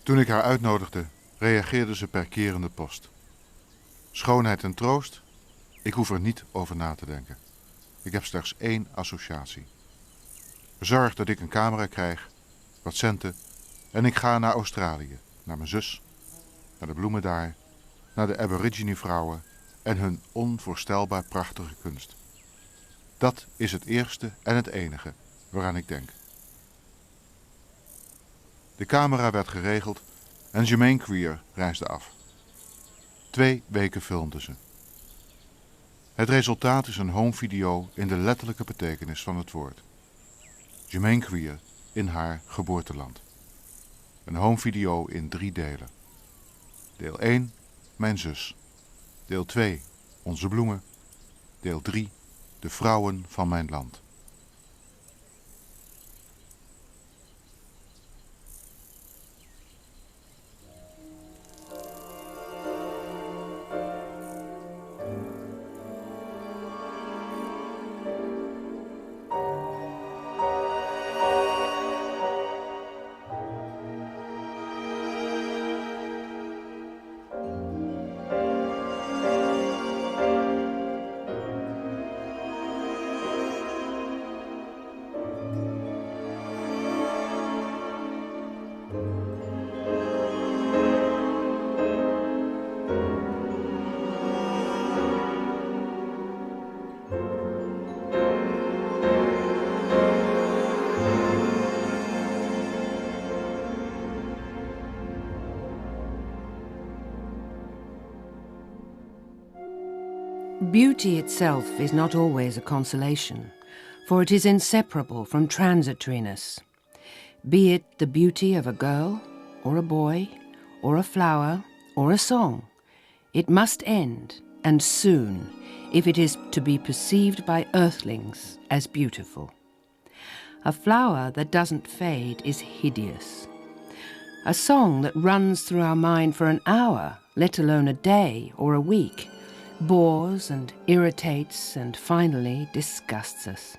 Toen ik haar uitnodigde, reageerde ze per kerende post. Schoonheid en troost? Ik hoef er niet over na te denken. Ik heb slechts één associatie. Zorg dat ik een camera krijg, wat centen en ik ga naar Australië, naar mijn zus, naar de bloemen daar, naar de Aborigine-vrouwen en hun onvoorstelbaar prachtige kunst. Dat is het eerste en het enige waaraan ik denk. De camera werd geregeld en Germaine Greer reisde af. 2 weken filmde ze. Het resultaat is een homevideo in de letterlijke betekenis van het woord. Germaine Greer in haar geboorteland. Een homevideo in 3 delen. Deel 1, mijn zus. Deel 2, onze bloemen. Deel 3, de vrouwen van mijn land. Beauty itself is not always a consolation, for it is inseparable from transitoriness. Be it the beauty of a girl, or a boy, or a flower, or a song, it must end, and soon, if it is to be perceived by earthlings as beautiful. A flower that doesn't fade is hideous. A song that runs through our mind for an hour, let alone a day or a week, bores and irritates and finally disgusts us.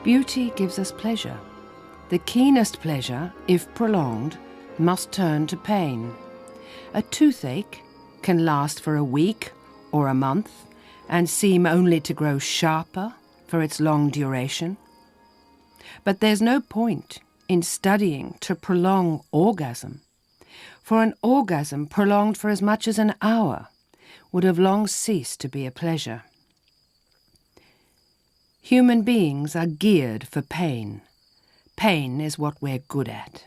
Beauty gives us pleasure. The keenest pleasure, if prolonged, must turn to pain. A toothache can last for a week or a month and seem only to grow sharper for its long duration. But there's no point in studying to prolong orgasm, for an orgasm prolonged for as much as an hour would have long ceased to be a pleasure. Human beings are geared for pain. Pain is what we're good at.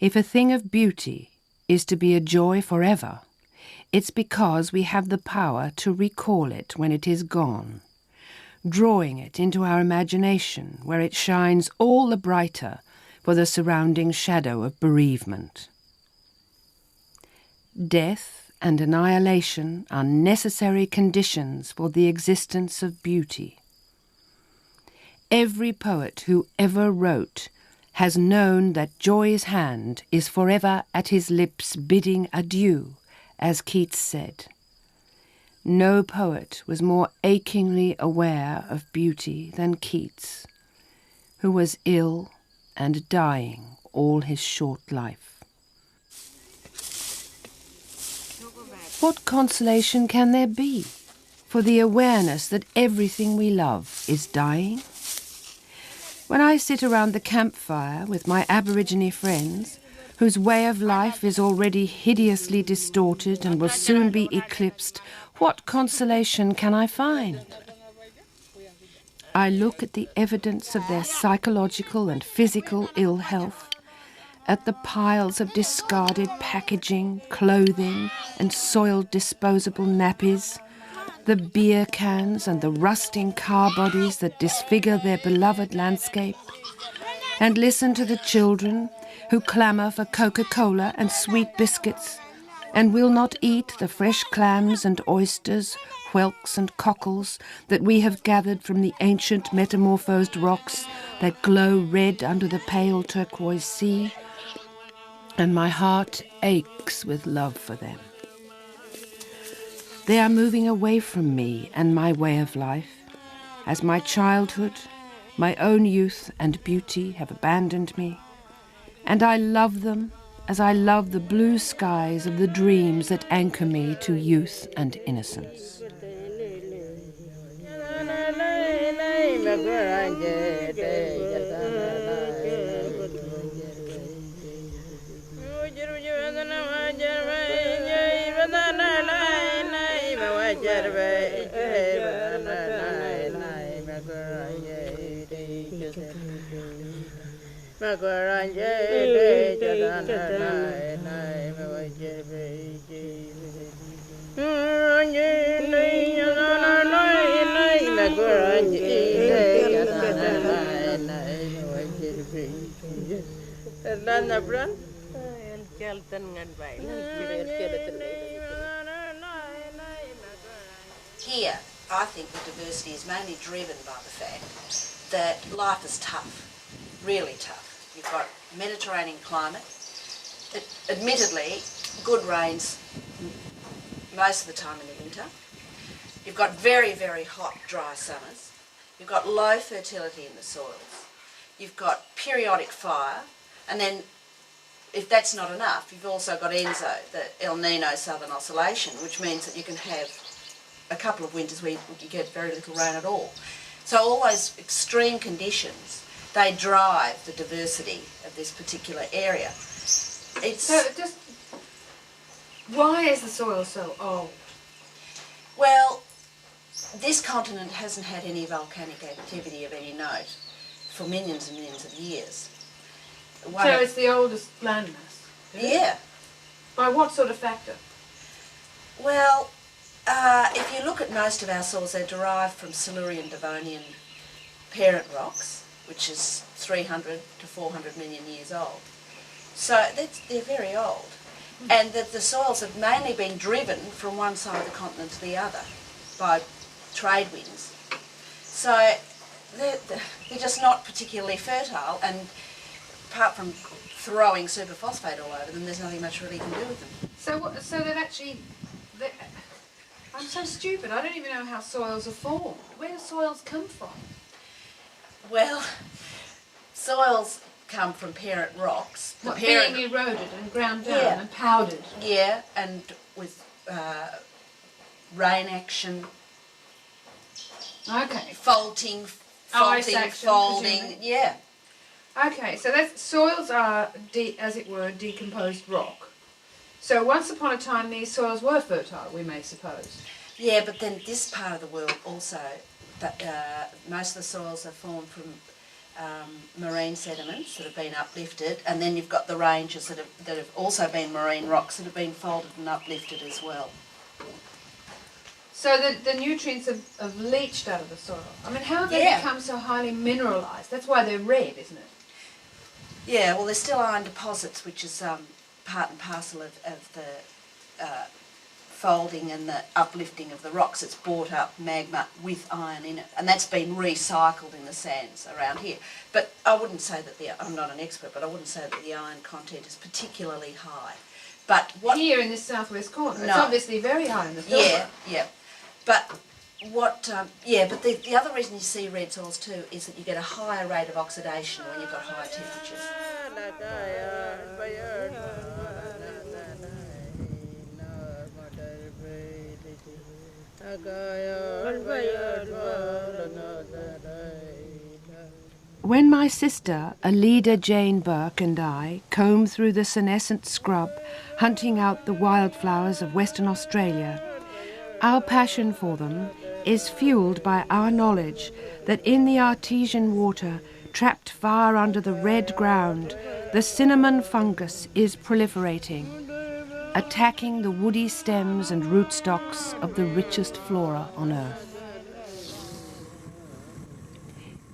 If a thing of beauty is to be a joy forever, it's because we have the power to recall it when it is gone, drawing it into our imagination where it shines all the brighter for the surrounding shadow of bereavement. Death and annihilation are necessary conditions for the existence of beauty. Every poet who ever wrote has known that joy's hand is forever at his lips bidding adieu, as Keats said. No poet was more achingly aware of beauty than Keats, who was ill and dying all his short life. What consolation can there be for the awareness that everything we love is dying? When I sit around the campfire with my Aborigine friends, whose way of life is already hideously distorted and will soon be eclipsed, what consolation can I find? I look at the evidence of their psychological and physical ill health at the piles of discarded packaging, clothing, and soiled disposable nappies, the beer cans and the rusting car bodies that disfigure their beloved landscape, and listen to the children who clamour for Coca-Cola and sweet biscuits, and will not eat the fresh clams and oysters, whelks and cockles that we have gathered from the ancient metamorphosed rocks that glow red under the pale turquoise sea, and my heart aches with love for them. They are moving away from me and my way of life, as my childhood, my own youth and beauty have abandoned me, and I love them as I love the blue skies of the dreams that anchor me to youth and innocence. Here, I think the diversity is mainly driven by the fact that life is tough, really tough. You've got Mediterranean climate, admittedly good rains most of the time in the winter. You've got very, very hot, dry summers. You've got low fertility in the soils. You've got periodic fire, and then if that's not enough, you've also got ENSO, the El Nino Southern Oscillation, which means that you can have a couple of winters where you get very little rain at all. So all those extreme conditions, they drive the diversity of this particular area. Why is the soil so old? Well, this continent hasn't had any volcanic activity of any note for millions and millions of years. So it's the oldest landmass? Yeah. By what sort of factor? Well, if you look at most of our soils, they're derived from Silurian Devonian parent rocks, which is 300 to 400 million years old. So they're very old. And that the soils have mainly been driven from one side of the continent to the other by trade winds. So they're just not particularly fertile, and apart from throwing superphosphate all over them, there's nothing much really you can do with them. So they've actually... I'm so stupid, I don't even know how soils are formed. Where do soils come from? Well, soils come from parent rocks. Being eroded and ground down and powdered. Yeah, and with rain action. Okay. Folding, action, folding, presumably. Yeah. Okay, so soils are, as it were, decomposed rock. So once upon a time these soils were fertile, we may suppose. Yeah, but then this part of the world also, most of the soils are formed from marine sediments that have been uplifted, and then you've got the ranges that have also been marine rocks that have been folded and uplifted as well. So the nutrients have leached out of the soil. I mean, how have they become so highly mineralised? That's why they're red, isn't it? Yeah, well, there's still iron deposits, which is part and parcel of the folding and the uplifting of the rocks. It's brought up magma with iron in it, and that's been recycled in the sands around here. But I wouldn't say that I'm not an expert, but I wouldn't say that the iron content is particularly high. But here in this southwest corner, it's obviously very high in the Pilbara. Yeah. But but the other reason you see red soils too is that you get a higher rate of oxidation when you've got higher temperatures. When my sister, Alida Jane Burke, and I comb through the senescent scrub, hunting out the wildflowers of Western Australia, our passion for them is fueled by our knowledge that in the artesian water, trapped far under the red ground, the cinnamon fungus is proliferating, attacking the woody stems and rootstocks of the richest flora on Earth.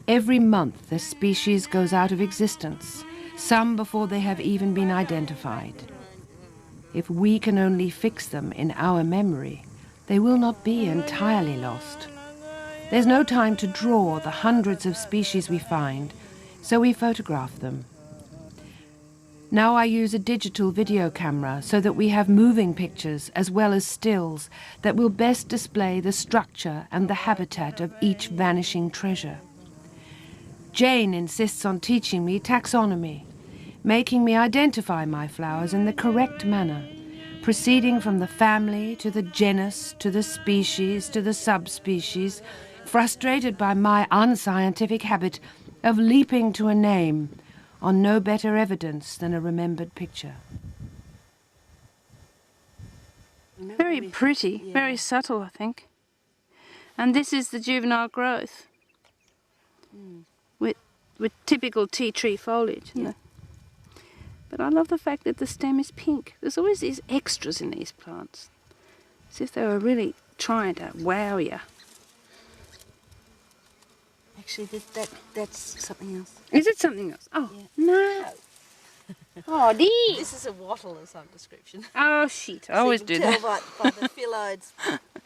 Every month, the species goes out of existence, some before they have even been identified. If we can only fix them in our memory, they will not be entirely lost. There's no time to draw the hundreds of species we find, so we photograph them. Now I use a digital video camera so that we have moving pictures as well as stills that will best display the structure and the habitat of each vanishing treasure. Jane insists on teaching me taxonomy, making me identify my flowers in the correct manner, proceeding from the family to the genus, to the species, to the subspecies, frustrated by my unscientific habit of leaping to a name on no better evidence than a remembered picture. Very pretty, very subtle, I think. And this is the juvenile growth. With typical tea tree foliage. Yeah. But I love the fact that the stem is pink. There's always these extras in these plants. As if they were really trying to wow you. Actually, that's something else. Is it something else? Oh, yeah. No. Oh, dear. This is a wattle of some description. Oh, shit. I always do that. By the phyllodes,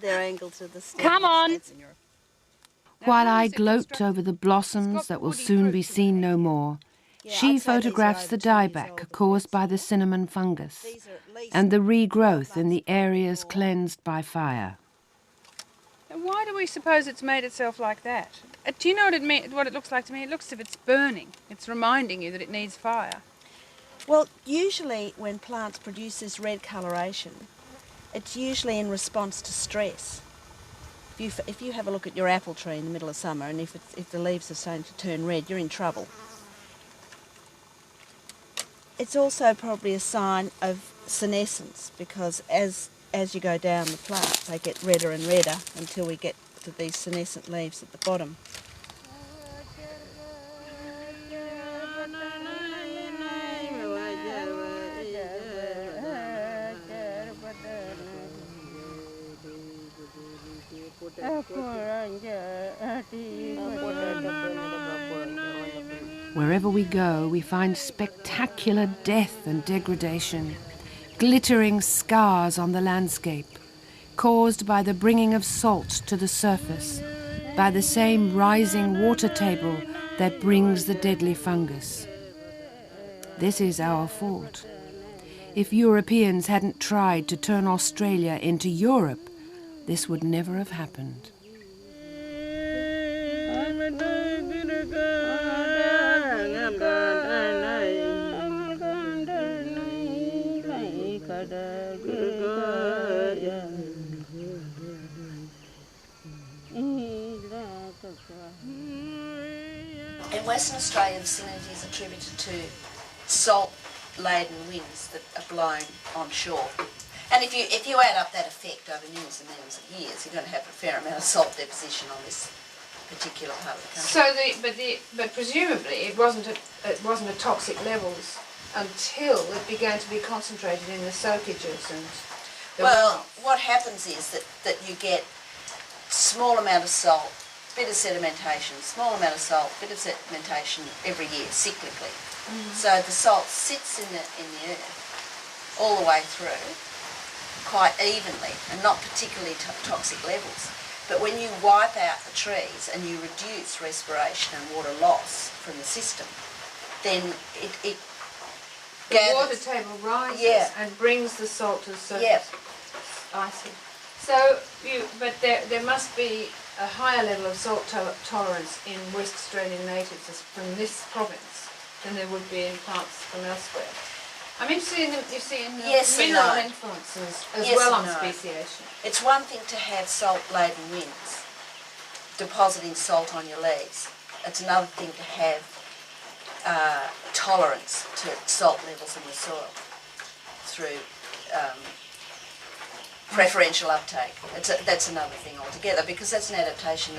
their angle to the stem. Come on. While I gloat over the blossoms that will soon be seen no more, she photographs the dieback caused by the cinnamon fungus and the regrowth in the areas cleansed by fire. And why do we suppose it's made itself like that? Do you know what it looks like to me? It looks as if it's burning. It's reminding you that it needs fire. Well, usually when plants produce this red coloration, it's usually in response to stress. If you have a look at your apple tree in the middle of summer and if the leaves are starting to turn red, you're in trouble. It's also probably a sign of senescence because as you go down the plant, they get redder and redder until we get to these senescent leaves at the bottom. Wherever we go, we find spectacular death and degradation, glittering scars on the landscape, caused by the bringing of salt to the surface, by the same rising water table that brings the deadly fungus. This is our fault. If Europeans hadn't tried to turn Australia into Europe, this would never have happened. In Western Australia, the salinity is attributed to salt-laden winds that are blown on shore. And if you add up that effect over millions and millions of years, you're going to have a fair amount of salt deposition on this particular part of the country. But presumably it wasn't at toxic levels until it began to be concentrated in the soakages and. Well, what happens is that you get small amount of salt, bit of sedimentation, small amount of salt, bit of sedimentation every year, cyclically. So the salt sits in the earth all the way through, quite evenly, and not particularly toxic levels. But when you wipe out the trees and you reduce respiration and water loss from the system, then it the water table rises and brings the salt to the surface. Yeah. I see. So, but there must be a higher level of salt tolerance in West Australian natives from this province than there would be in plants from elsewhere. I'm interested in mineral influences as well on speciation. It's one thing to have salt-laden winds depositing salt on your leaves. It's another thing to have tolerance to salt levels in the soil through preferential uptake. That's another thing altogether, because that's an adaptation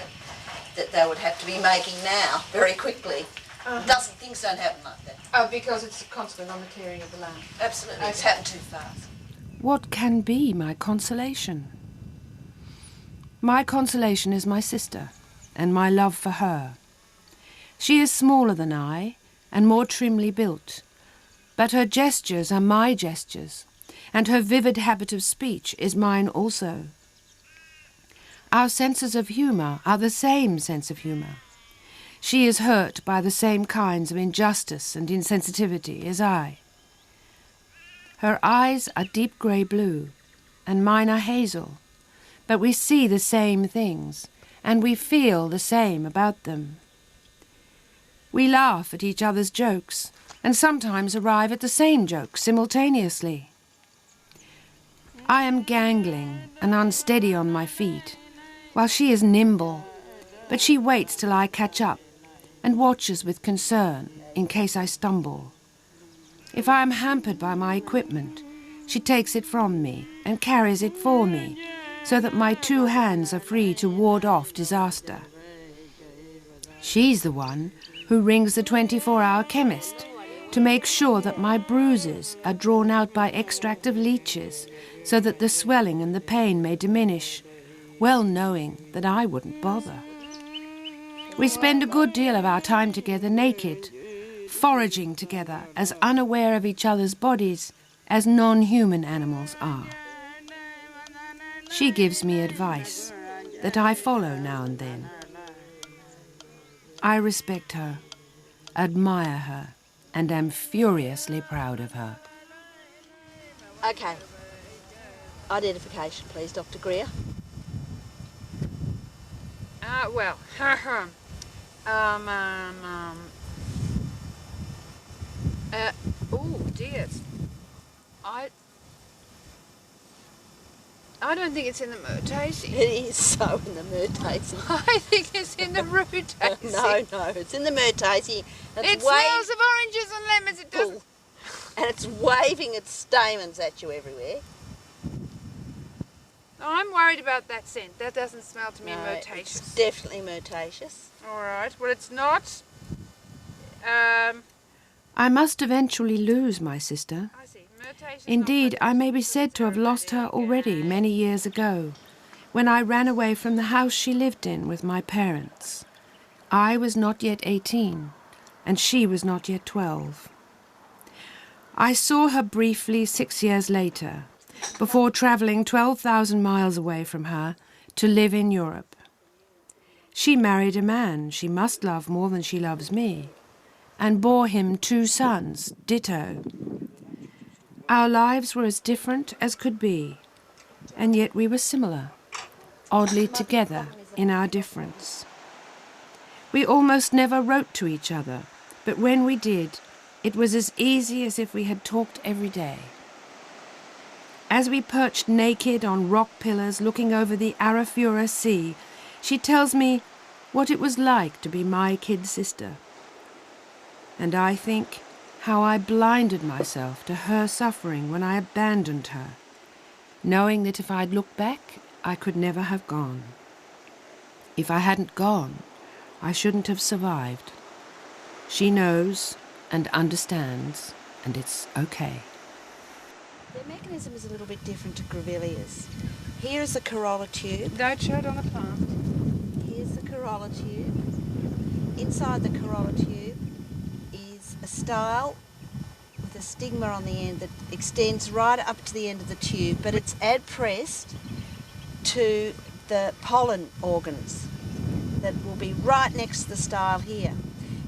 that they would have to be making now very quickly. Things don't happen like that. Oh, because it's a consequence on the clearing of the land. Absolutely, it's Okay. happened too fast. What can be my consolation? My consolation is my sister, and my love for her. She is smaller than I, and more trimly built, but her gestures are my gestures, and her vivid habit of speech is mine also. Our senses of humour are the same sense of humour. She is hurt by the same kinds of injustice and insensitivity as I. Her eyes are deep grey blue, and mine are hazel, but we see the same things, and we feel the same about them. We laugh at each other's jokes, and sometimes arrive at the same joke simultaneously. I am gangling and unsteady on my feet, while she is nimble, but she waits till I catch up, and watches with concern in case I stumble. If I am hampered by my equipment, she takes it from me and carries it for me, so that my 2 hands are free to ward off disaster. She's the one who rings the 24-hour chemist to make sure that my bruises are drawn out by extract of leeches, so that the swelling and the pain may diminish, well knowing that I wouldn't bother. We spend a good deal of our time together naked, foraging together, as unaware of each other's bodies as non-human animals are. She gives me advice that I follow now and then. I respect her, admire her, and am furiously proud of her. Okay. Identification, please, Dr. Greer. Well, oh dear, I don't think it's in the Murtacey. It is so in the Murtacey. I think it's in the Rutacey. No, it's in the Murtacey. It smells of oranges and lemons. It doesn't. And it's waving its stamens at you everywhere. I'm worried about that scent. That doesn't smell to me No, Murtaceous. it's definitely Murtacous. All right. Well, it's not. I must eventually lose my sister. I see. Murtaceous. Indeed, I may be said to have lost her already many years ago, when I ran away from the house she lived in with my parents. I was not yet 18, and she was not yet 12. I saw her briefly 6 years later, before travelling 12,000 miles away from her to live in Europe. She married a man she must love more than she loves me, and bore him 2 sons, ditto. Our lives were as different as could be, and yet we were similar, oddly together in our difference. We almost never wrote to each other, but when we did, it was as easy as if we had talked every day. As we perched naked on rock pillars looking over the Arafura Sea, she tells me what it was like to be my kid sister. And I think how I blinded myself to her suffering when I abandoned her, knowing that if I'd looked back, I could never have gone. If I hadn't gone, I shouldn't have survived. She knows and understands, and it's okay. Their mechanism is a little bit different to Grevillea's. Here is the corolla tube. Don't show it on the plant. Here's the corolla tube. Inside the corolla tube is a style with a stigma on the end that extends right up to the end of the tube, but it's adpressed to the pollen organs that will be right next to the style here.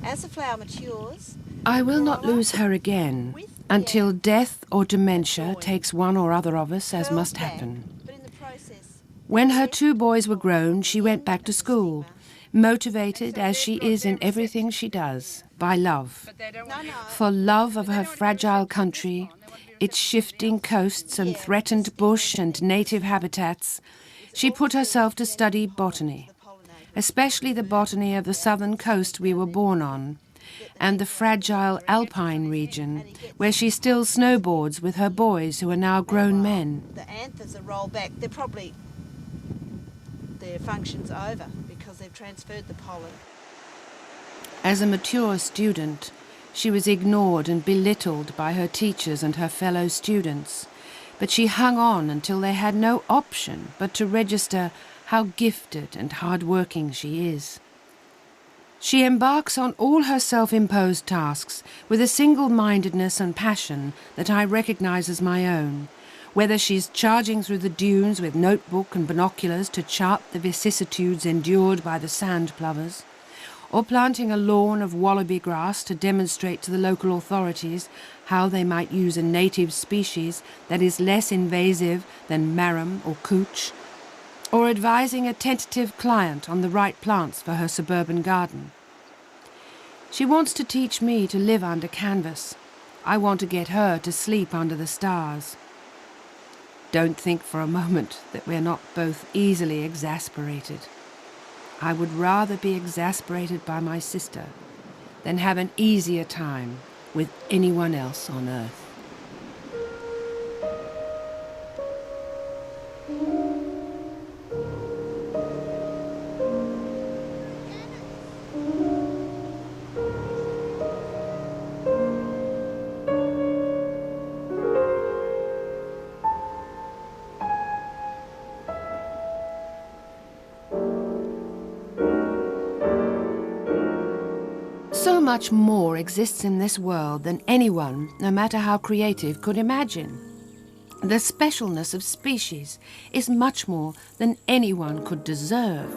As the flower matures, I will not lose her again until death or dementia takes one or other of us, as must happen. but in the process, When her 2 boys were grown, she went back to school, motivated, as she is in everything she does, by love. For love of her fragile country, its shifting coasts and threatened bush and native habitats, she put herself to study botany, especially the botany of the southern coast we were born on, and the fragile alpine region, where she still snowboards with her boys who are now grown men. the anthers are rolled back. Their function's over because they've transferred the pollen. As a mature student, She was ignored and belittled by her teachers and her fellow students, but she hung on until they had no option but to register how gifted and hard-working she is. She embarks on all her self-imposed tasks with a single-mindedness and passion that I recognise as my own, whether she's charging through the dunes with notebook and binoculars to chart the vicissitudes endured by the sand plovers, or planting a lawn of wallaby grass to demonstrate to the local authorities how they might use a native species that is less invasive than marram or couch, or advising a tentative client on the right plants for her suburban garden. She wants to teach me to live under canvas. I want to get her to sleep under the stars. Don't think for a moment that we're not both easily exasperated. I would rather be exasperated by my sister than have an easier time with anyone else on earth. So much more exists in this world than anyone, no matter how creative, could imagine. The specialness of species is much more than anyone could deserve.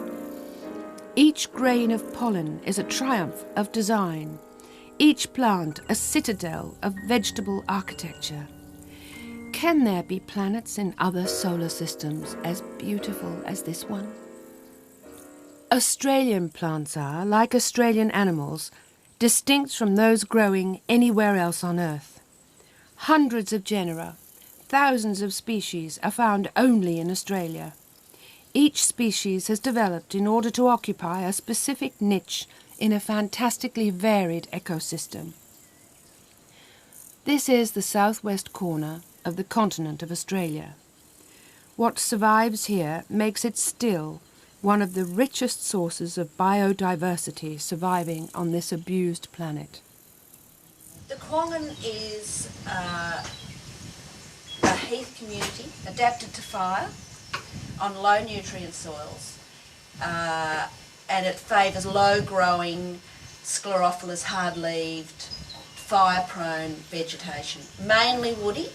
Each grain of pollen is a triumph of design, each plant a citadel of vegetable architecture. Can there be planets in other solar systems as beautiful as this one? Australian plants are, like Australian animals, distinct from those growing anywhere else on Earth. Hundreds of genera, thousands of species are found only in Australia. Each species has developed in order to occupy a specific niche in a fantastically varied ecosystem. This is the southwest corner of the continent of Australia. What survives here makes it still one of the richest sources of biodiversity surviving on this abused planet. The Kwongan is a heath community adapted to fire on low nutrient soils, and it favours low-growing, sclerophyllous, hard-leaved, fire-prone vegetation, mainly woody.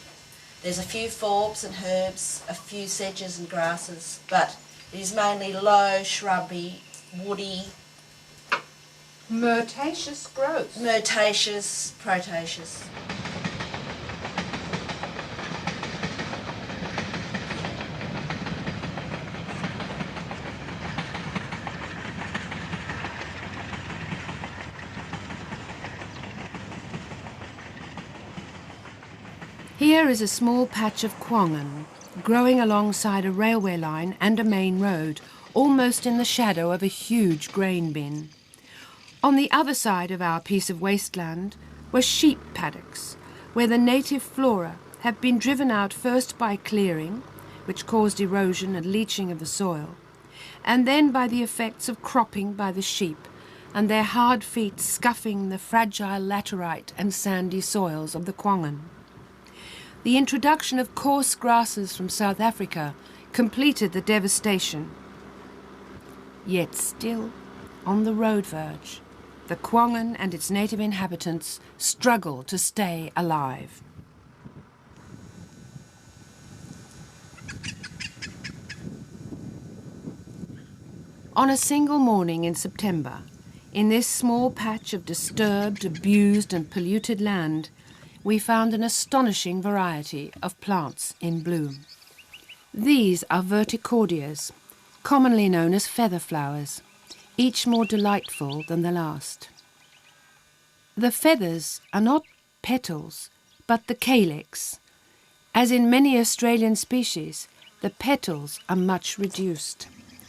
There's a few forbs and herbs, a few sedges and grasses, but it is mainly low, shrubby, woody. Myrtaceous growth. Myrtaceous, protaceous. Here is a small patch of Kwongan, growing alongside a railway line and a main road, almost in the shadow of a huge grain bin. On the other side of our piece of wasteland were sheep paddocks, where the native flora have been driven out first by clearing, which caused erosion and leaching of the soil, and then by the effects of cropping by the sheep, and their hard feet scuffing the fragile laterite and sandy soils of the Kwongan. The introduction of coarse grasses from South Africa completed the devastation. Yet still, on the road verge, the Kwongan and its native inhabitants struggle to stay alive. On a single morning in September, in this small patch of disturbed, abused and polluted land, we found an astonishing variety of plants in bloom. These are verticordias, commonly known as feather flowers, each more delightful than the last. The feathers are not petals, but the calyx. As in many Australian species, the petals are much reduced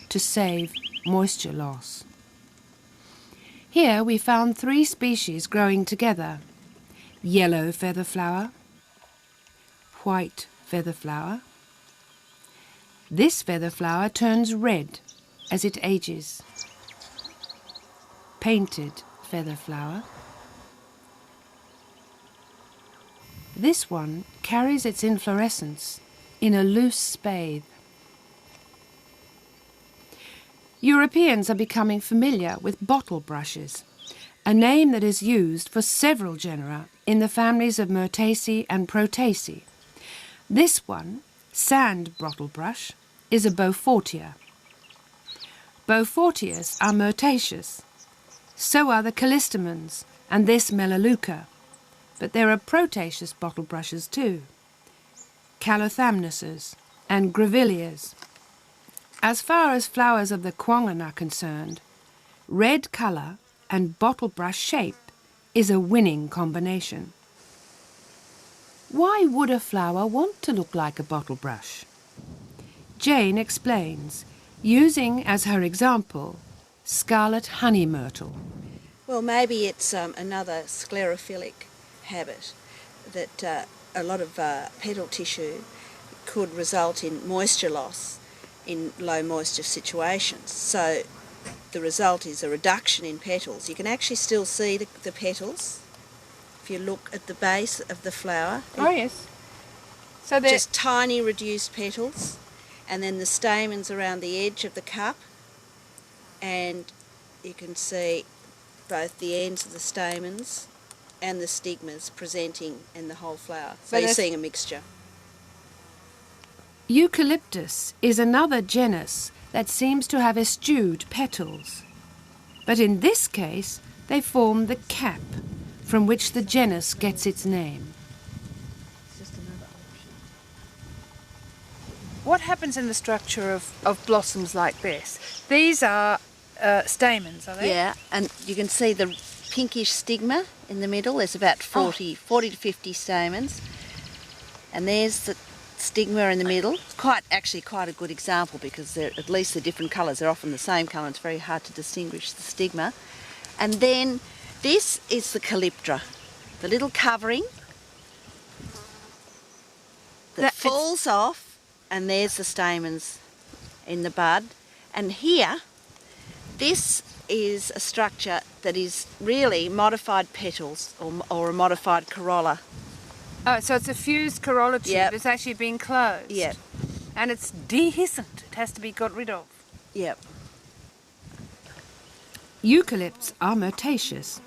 to save moisture loss. Here we found 3 species growing together: yellow feather flower, white feather flower. This feather flower turns red as it ages. Painted feather flower, This one carries its inflorescence in a loose spathe. Europeans are becoming familiar with bottle brushes, a name that is used for several genera in the families of Myrtaceae and Proteaceae. This one, sand bottlebrush, is a Beaufortia. Beaufortias are myrtaceous. So are the callistemons and this melaleuca. But there are proteaceous bottlebrushes too, calothamnuses and grevilleas. As far as flowers of the quongan are concerned, red colour and bottlebrush shape is a winning combination. Why would a flower want to look like a bottlebrush? Jane explains, using as her example scarlet honey myrtle. Well, maybe it's another sclerophilic habit that a lot of petal tissue could result in moisture loss in low moisture situations. So the result is a reduction in petals. You can actually still see the petals if you look at the base of the flower. Oh yes. So they're just tiny reduced petals, and then the stamens around the edge of the cup, and you can see both the ends of the stamens and the stigmas presenting in the whole flower. So you're seeing a mixture. Eucalyptus is another genus that seems to have eschewed petals. But in this case, they form the cap from which the genus gets its name. It's just another option. What happens in the structure of blossoms like this? These are stamens, are they? Yeah, and you can see the pinkish stigma in the middle. There's about 40 to 50 stamens. And there's the stigma in the middle. It's actually quite a good example because at least they're different colours. They're often the same colour. It's very hard to distinguish the stigma. And then this is the calyptra, the little covering that falls off, and there's the stamens in the bud. And here, this is a structure that is really modified petals or a modified corolla. Oh, so it's a fused corolla tube. Yep. It's actually been closed. Yep. And it's dehiscent. It has to be got rid of. Yep. Eucalypts are myrtaceous.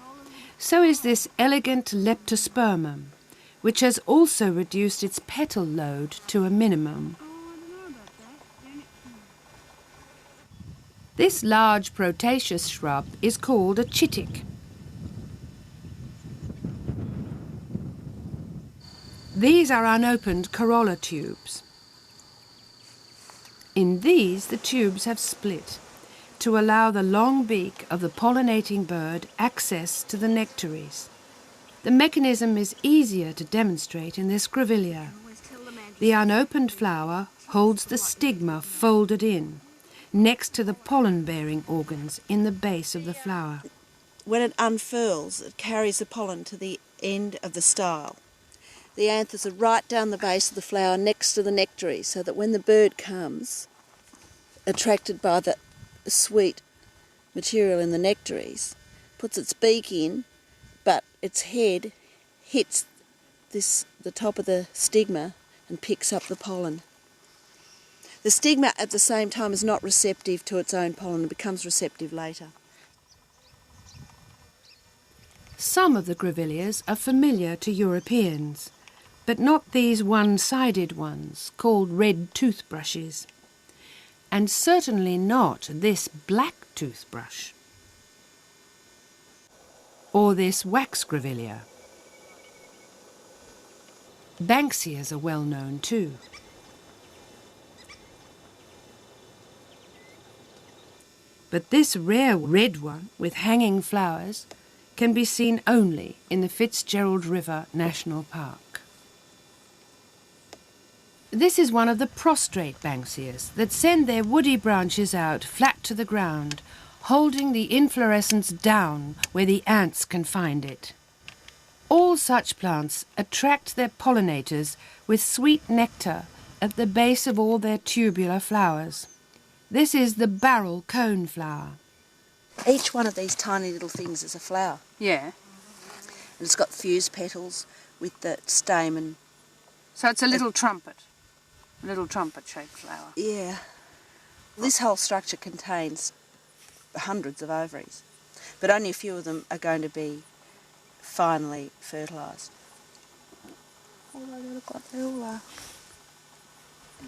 So is this elegant leptospermum, which has also reduced its petal load to a minimum. This large proteaceous shrub is called a chitic. These are unopened corolla tubes. In these, the tubes have split to allow the long beak of the pollinating bird access to the nectaries. The mechanism is easier to demonstrate in this grevillea. The unopened flower holds the stigma folded in, next to the pollen-bearing organs in the base of the flower. When it unfurls, it carries the pollen to the end of the style. The anthers are right down the base of the flower next to the nectaries, so that when the bird comes, attracted by the sweet material in the nectaries, puts its beak in, but its head hits the top of the stigma and picks up the pollen. The stigma at the same time is not receptive to its own pollen and becomes receptive later. Some of the grevilleas are familiar to Europeans, but not these one-sided ones called red toothbrushes, and certainly not this black toothbrush, or this wax grevillea. Banksias are well known too. But this rare red one with hanging flowers can be seen only in the Fitzgerald River National Park. This is one of the prostrate Banksias that send their woody branches out flat to the ground, holding the inflorescence down where the ants can find it. All such plants attract their pollinators with sweet nectar at the base of all their tubular flowers. This is the barrel cone flower. Each one of these tiny little things is a flower. Yeah. And it's got fused petals with the stamen. So it's a little trumpet-shaped flower. Yeah. This whole structure contains hundreds of ovaries, but only a few of them are going to be finally fertilised. Although they look like they all are.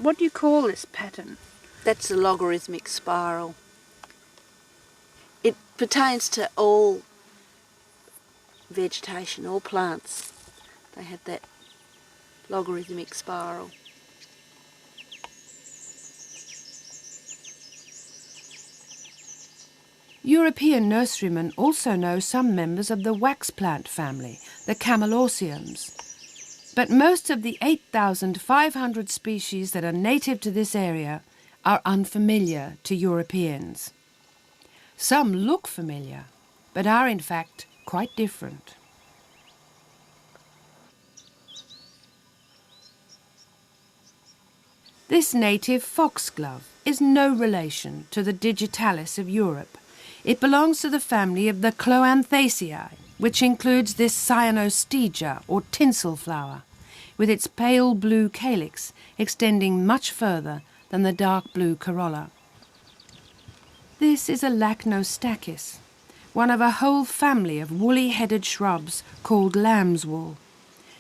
What do you call this pattern? That's a logarithmic spiral. It pertains to all vegetation, all plants. They have that logarithmic spiral. European nurserymen also know some members of the wax plant family, the camelorsiums. But most of the 8,500 species that are native to this area are unfamiliar to Europeans. Some look familiar, but are in fact quite different. This native foxglove is no relation to the digitalis of Europe. It belongs to the family of the Cloanthaceae, which includes this cyanostegia or tinsel flower, with its pale blue calyx extending much further than the dark blue corolla. This is a Lachnostachys, one of a whole family of woolly-headed shrubs called lambswool.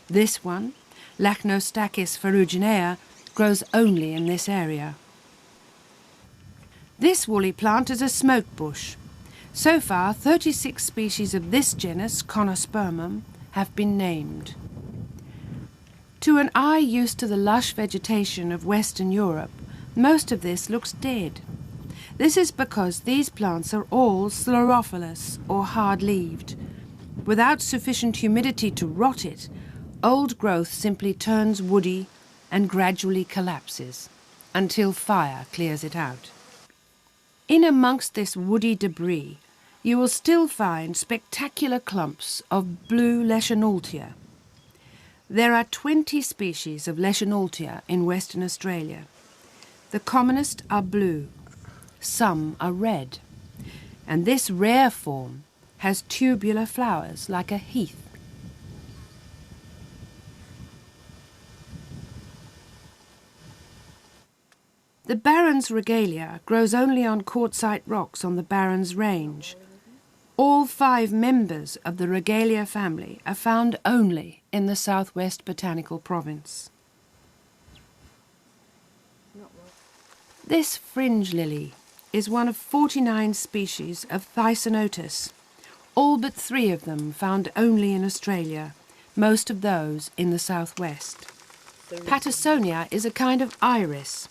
This one, Lachnostachys ferruginea, grows only in this area. This woolly plant is a smoke bush. So far, 36 species of this genus, Conospermum, have been named. To an eye used to the lush vegetation of Western Europe, most of this looks dead. This is because these plants are all sclerophilous or hard-leaved. Without sufficient humidity to rot it, old growth simply turns woody and gradually collapses until fire clears it out. In amongst this woody debris, you will still find spectacular clumps of blue Leschenoltia. There are 20 species of Leschenoltia in Western Australia. The commonest are blue, some are red, and this rare form has tubular flowers like a heath. The Barron's regalia grows only on quartzite rocks on the Barron's Range. All 5 members of the regalia family are found only in the southwest botanical province. This fringe lily is one of 49 species of Thysonotus, all but 3 of them found only in Australia, most of those in the southwest. Pattersonia is a kind of iris.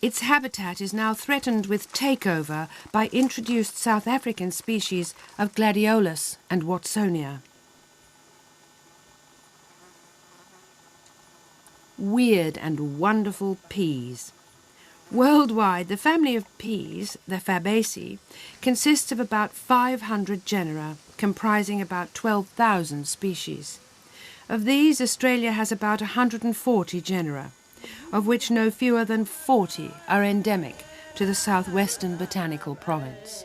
Its habitat is now threatened with takeover by introduced South African species of Gladiolus and Watsonia. Weird and wonderful peas. Worldwide, the family of peas, the Fabaceae, consists of about 500 genera, comprising about 12,000 species. Of these, Australia has about 140 genera, of which no fewer than 40 are endemic to the southwestern botanical province.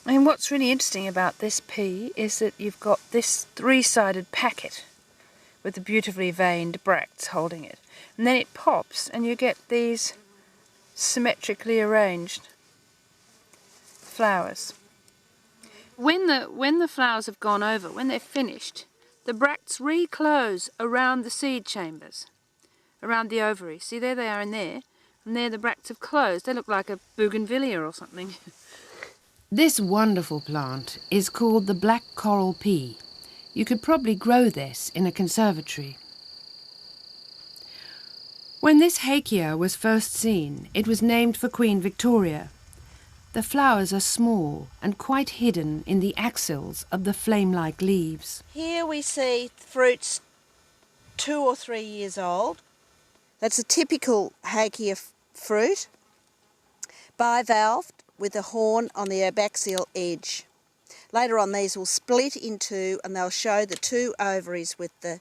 And what's really interesting about this pea is that you've got this 3-sided packet with the beautifully veined bracts holding it. And then it pops and you get these symmetrically arranged flowers. When the flowers have gone over, when they're finished, the bracts reclose around the seed chambers, around the ovary. See, there they are in there, and there the bracts have closed. They look like a bougainvillea or something. This wonderful plant is called the black coral pea. You could probably grow this in a conservatory. When this hakea was first seen, it was named for Queen Victoria. The flowers are small and quite hidden in the axils of the flame-like leaves. Here we see fruits 2 or 3 years old. That's a typical Hakea fruit, bivalved with a horn on the herbaxial edge. Later on these will split in two and they'll show the 2 ovaries with the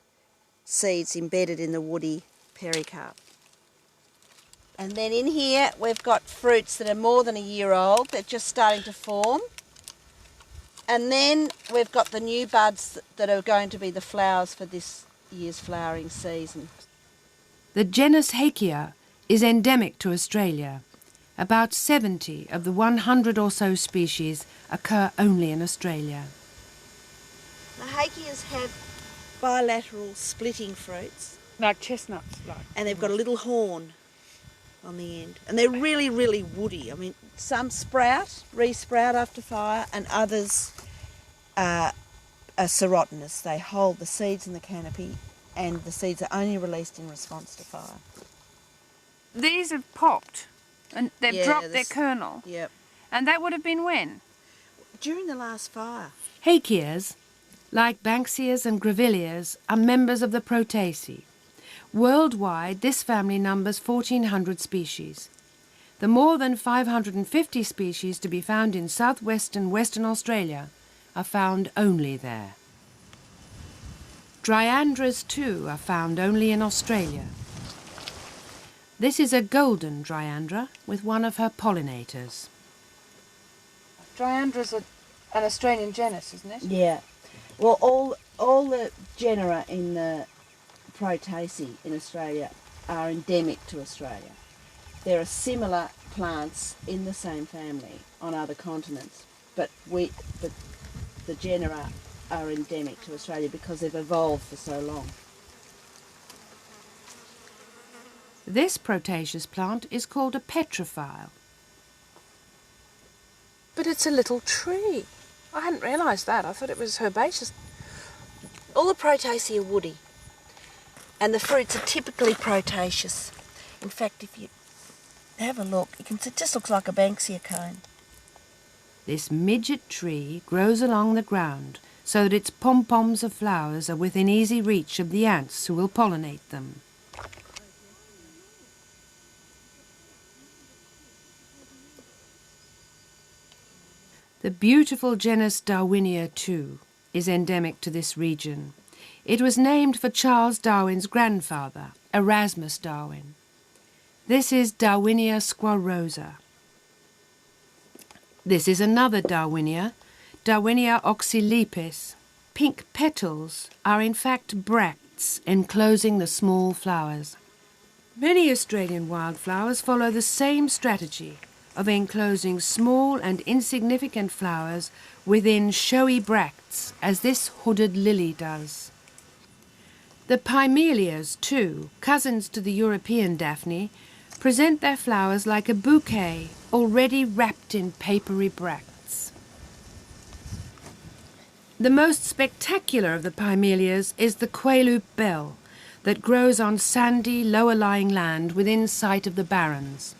seeds embedded in the woody pericarp. And then in here we've got fruits that are more than a year old, they're just starting to form. And then we've got the new buds that are going to be the flowers for this year's flowering season. The genus Hakea is endemic to Australia. About 70 of the 100 or so species occur only in Australia. The Hakeas have bilateral splitting fruits. Like chestnuts, like. And they've got a little horn on the end. And they're really, really woody. I mean, some sprout, re-sprout after fire, and others are serotinous. They hold the seeds in the canopy and the seeds are only released in response to fire. These have popped and they've dropped their kernel. Yep. And that would have been when? During the last fire. Hakeas, like Banksias and Grevilleas, are members of the Proteaceae. Worldwide, this family numbers 1,400 species. The more than 550 species to be found in southwest and Western Australia are found only there. Dryandras, too, are found only in Australia. This is a golden dryandra with one of her pollinators. Dryandra's an Australian genus, isn't it? Yeah. Well, all the genera in the Proteaceae in Australia are endemic to Australia. There are similar plants in the same family on other continents, but the genera are endemic to Australia because they've evolved for so long. This proteaceous plant is called a petrophile. But it's a little tree. I hadn't realised that. I thought it was herbaceous. All the Proteaceae are woody, and the fruits are typically proteaceous. In fact, if you have a look, you can see it just looks like a Banksia cone. This midget tree grows along the ground so that its pom-poms of flowers are within easy reach of the ants who will pollinate them. The beautiful genus Darwinia, too, is endemic to this region. It was named for Charles Darwin's grandfather, Erasmus Darwin. This is Darwinia squarosa. This is another Darwinia, Darwinia oxylepis. Pink petals are in fact bracts enclosing the small flowers. Many Australian wildflowers follow the same strategy of enclosing small and insignificant flowers within showy bracts, as this hooded lily does. The Pymelias, too, cousins to the European Daphne, present their flowers like a bouquet already wrapped in papery bracts. The most spectacular of the Pymelias is the Quaalude bell, that grows on sandy, lower-lying land within sight of the barrens.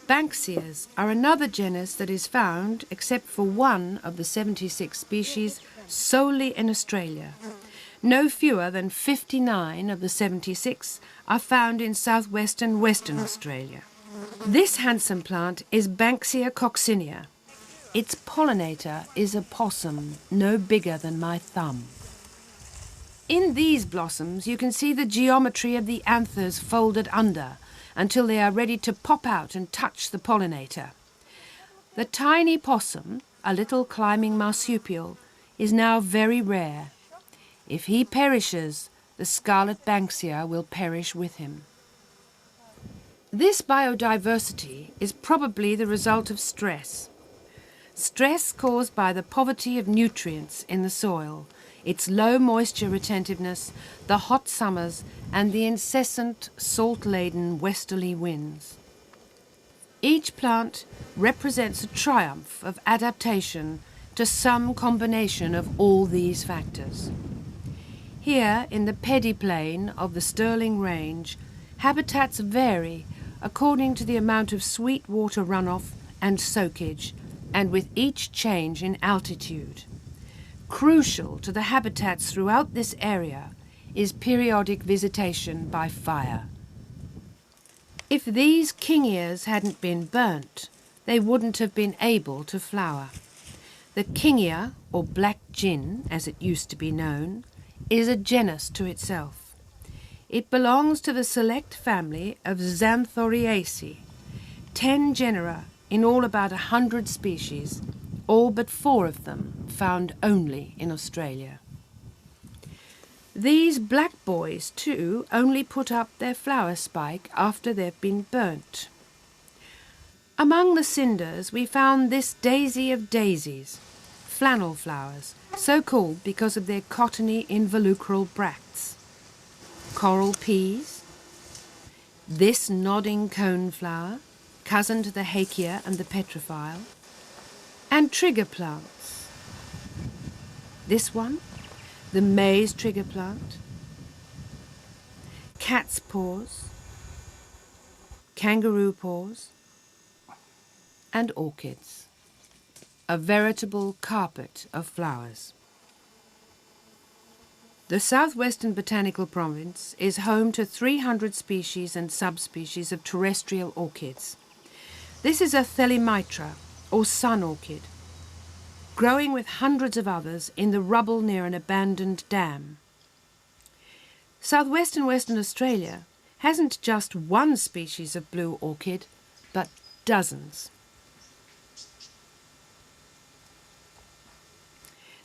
Banksias are another genus that is found, except for one of the 76 species, solely in Australia. No fewer than 59 of the 76 are found in southwest and Western Australia. This handsome plant is Banksia coccinea. Its pollinator is a possum no bigger than my thumb. In these blossoms you can see the geometry of the anthers folded under until they are ready to pop out and touch the pollinator. The tiny possum, a little climbing marsupial, is now very rare. If he perishes, the scarlet Banksia will perish with him. This biodiversity is probably the result of stress. Stress caused by the poverty of nutrients in the soil, its low moisture retentiveness, the hot summers, and the incessant salt-laden westerly winds. Each plant represents a triumph of adaptation to some combination of all these factors. Here, in the Pediplain of the Stirling Range, habitats vary according to the amount of sweet water runoff and soakage, and with each change in altitude. Crucial to the habitats throughout this area is periodic visitation by fire. If these king ears hadn't been burnt, they wouldn't have been able to flower. The king ear, or black gin, as it used to be known, is a genus to itself. It belongs to the select family of Xanthoriaceae, 10 genera in all about 100 species, all but 4 of them found only in Australia. These black boys, too, only put up their flower spike after they've been burnt. Among the cinders we found this daisy of daisies, flannel flowers, so called because of their cottony involucral bracts. Coral peas, this nodding coneflower, cousin to the hakea and the petrophile, and trigger plants. This one, the maize trigger plant, cat's paws, kangaroo paws, and orchids. A veritable carpet of flowers. The southwestern botanical province is home to 300 species and subspecies of terrestrial orchids. This is a Thelymitra, or sun orchid, growing with hundreds of others in the rubble near an abandoned dam. Southwestern Western Australia hasn't just one species of blue orchid, but dozens.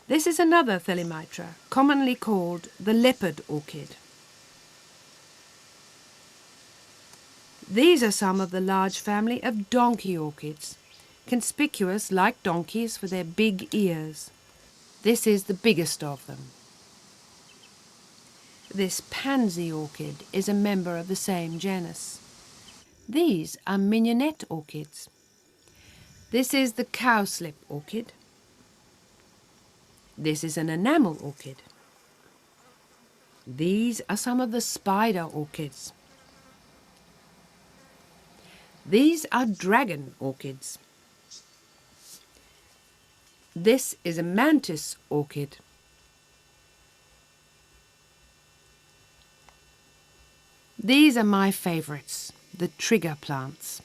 This is another Thelymitra, commonly called the leopard orchid. These are some of the large family of donkey orchids, conspicuous like donkeys for their big ears. This is the biggest of them. This pansy orchid is a member of the same genus. These are mignonette orchids. This is the cowslip orchid. This is an enamel orchid. These are some of the spider orchids. These are dragon orchids. This is a mantis orchid. These are my favourites, the trigger plants.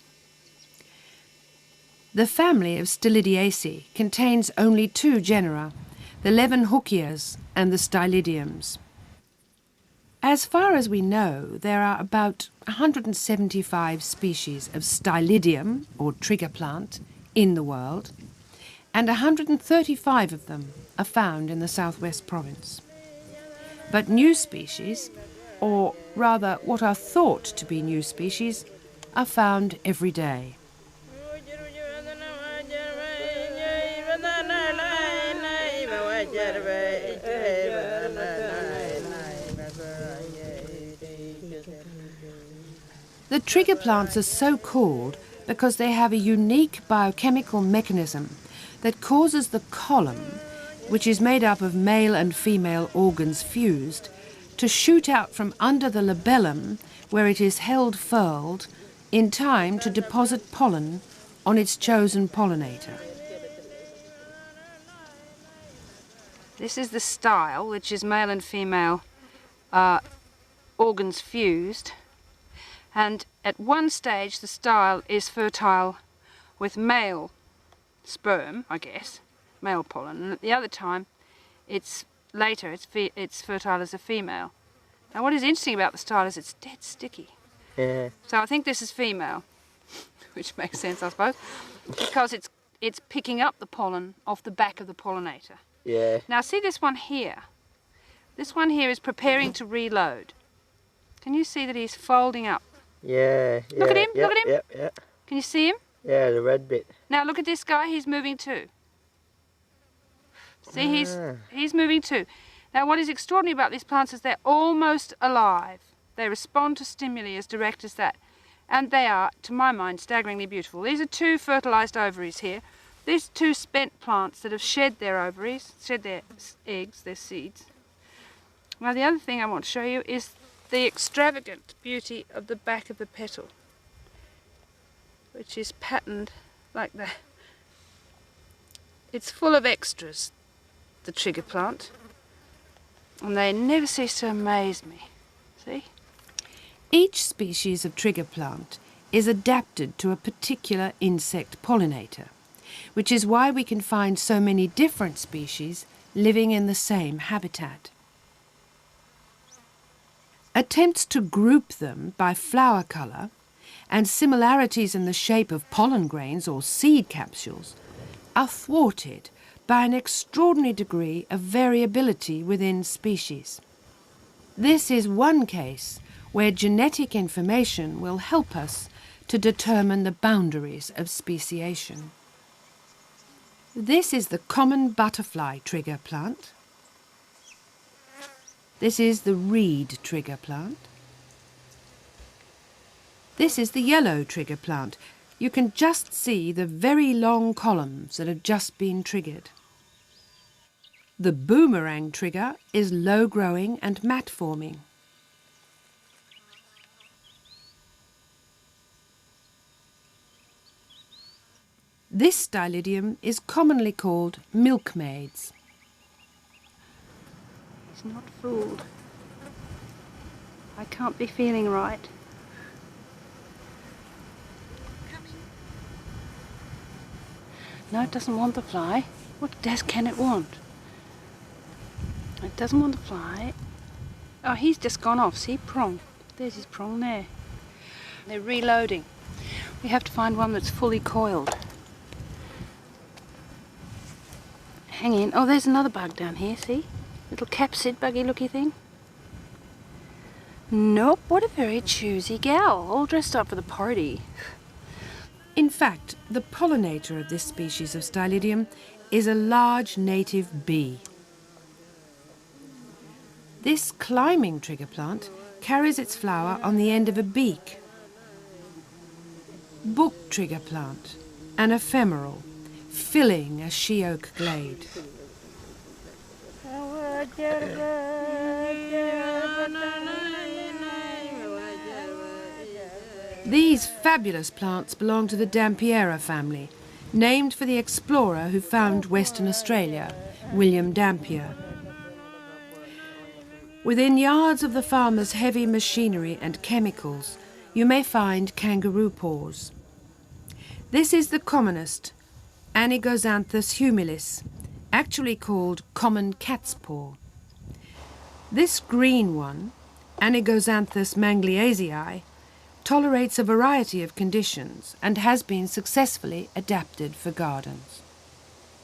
The family of Stylidiaceae contains only 2 genera, the Leeuwenhoekias and the Stylidiums. As far as we know, there are about 175 species of Stylidium, or trigger plant, in the world, and 135 of them are found in the southwest province. But new species, or rather what are thought to be new species, are found every day. The trigger plants are so called because they have a unique biochemical mechanism that causes the column, which is made up of male and female organs fused, to shoot out from under the labellum, where it is held furled, in time to deposit pollen on its chosen pollinator. This is the style, which is male and female organs fused. And at one stage the style is fertile with male sperm, I guess, male pollen, and at the other time it's fertile as a female. Now what is interesting about the style is it's dead sticky. Yeah. So I think this is female, which makes sense I suppose, because it's picking up the pollen off the back of the pollinator. Yeah. Now see this one here. This one here is preparing to reload. Can you see that he's folding up? Yeah. Look at him, look at him. Yeah. Can you see him? Yeah, the red bit. Now look at this guy, he's moving too. See, he's moving too. Now what is extraordinary about these plants is they're almost alive. They respond to stimuli as direct as that. And they are, to my mind, staggeringly beautiful. These are 2 fertilised ovaries here. These 2 spent plants that have shed their ovaries, shed their eggs, their seeds. Now the other thing I want to show you is the extravagant beauty of the back of the petal. which is patterned like that. It's full of extras, the trigger plant, and they never cease to amaze me. See? Each species of trigger plant is adapted to a particular insect pollinator, which is why we can find so many different species living in the same habitat. Attempts to group them by flower colour and similarities in the shape of pollen grains or seed capsules are thwarted by an extraordinary degree of variability within species. This is one case where genetic information will help us to determine the boundaries of speciation. This is the common butterfly trigger plant. This is the reed trigger plant. This is the yellow trigger plant. You can just see the very long columns that have just been triggered. The boomerang trigger is low-growing and mat-forming. This stylidium is commonly called milkmaids. He's not fooled. I can't be feeling right. No, it doesn't want the fly. What can it want? It doesn't want the fly. Oh, he's just gone off. See, prong. There's his prong there. They're reloading. We have to find one that's fully coiled. Hang in. Oh, there's another bug down here, see? Little capsid buggy looky thing. Nope, what a very choosy gal, all dressed up for the party. In fact, the pollinator of this species of stylidium is a large native bee. This climbing trigger plant carries its flower on the end of a beak. Book trigger plant, an ephemeral, filling a she-oak glade. These fabulous plants belong to the Dampiera family, named for the explorer who found Western Australia, William Dampier. Within yards of the farmer's heavy machinery and chemicals, you may find kangaroo paws. This is the commonest, Anigoxanthus humilis, actually called common cat's paw. This green one, Anigoxanthus mangliaceae, tolerates a variety of conditions and has been successfully adapted for gardens.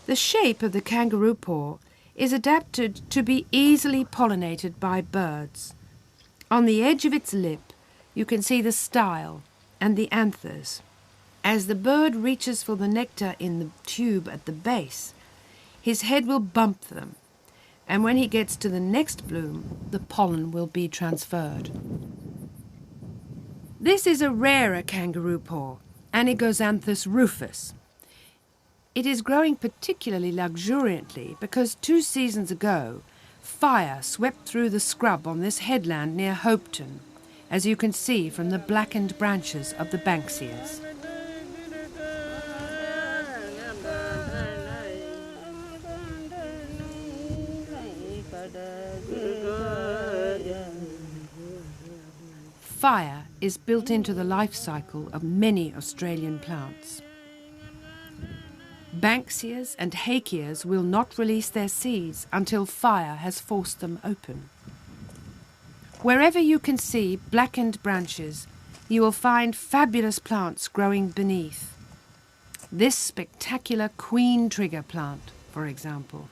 The shape of the kangaroo paw is adapted to be easily pollinated by birds. On the edge of its lip, you can see the style and the anthers. As the bird reaches for the nectar in the tube at the base, his head will bump them, and when he gets to the next bloom, the pollen will be transferred. This is a rarer kangaroo paw, Anigoxanthus rufus. It is growing particularly luxuriantly because 2 seasons ago, fire swept through the scrub on this headland near Hopeton, as you can see from the blackened branches of the Banksias. Fire is built into the life cycle of many Australian plants. Banksias and hakeas will not release their seeds until fire has forced them open. Wherever you can see blackened branches, you will find fabulous plants growing beneath. This spectacular queen trigger plant, for example.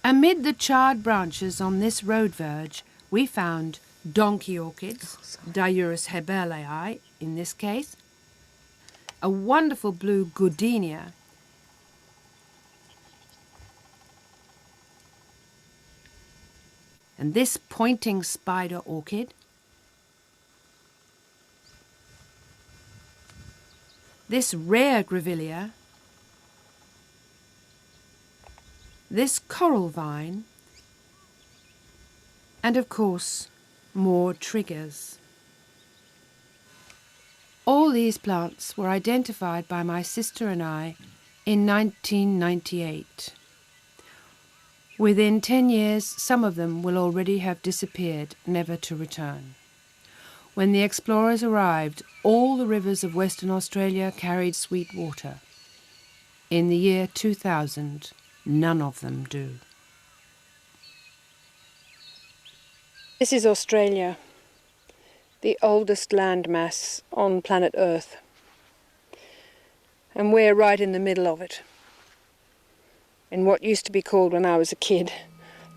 Amid the charred branches on this road verge, we found donkey orchids, Diurus hebelii in this case, a wonderful blue goodenia, and this pointing spider orchid, this rare grevillea, this coral vine, and of course more triggers. All these plants were identified by my sister and I in 1998. Within 10 years, some of them will already have disappeared, never to return. When the explorers arrived, all the rivers of Western Australia carried sweet water. In the year 2000, none of them do. This is Australia, the oldest landmass on planet Earth. And we're right in the middle of it. In what used to be called, when I was a kid,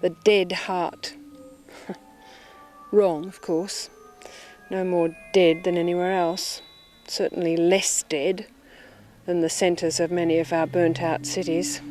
the dead heart. Wrong, of course. No more dead than anywhere else. Certainly less dead than the centres of many of our burnt-out cities.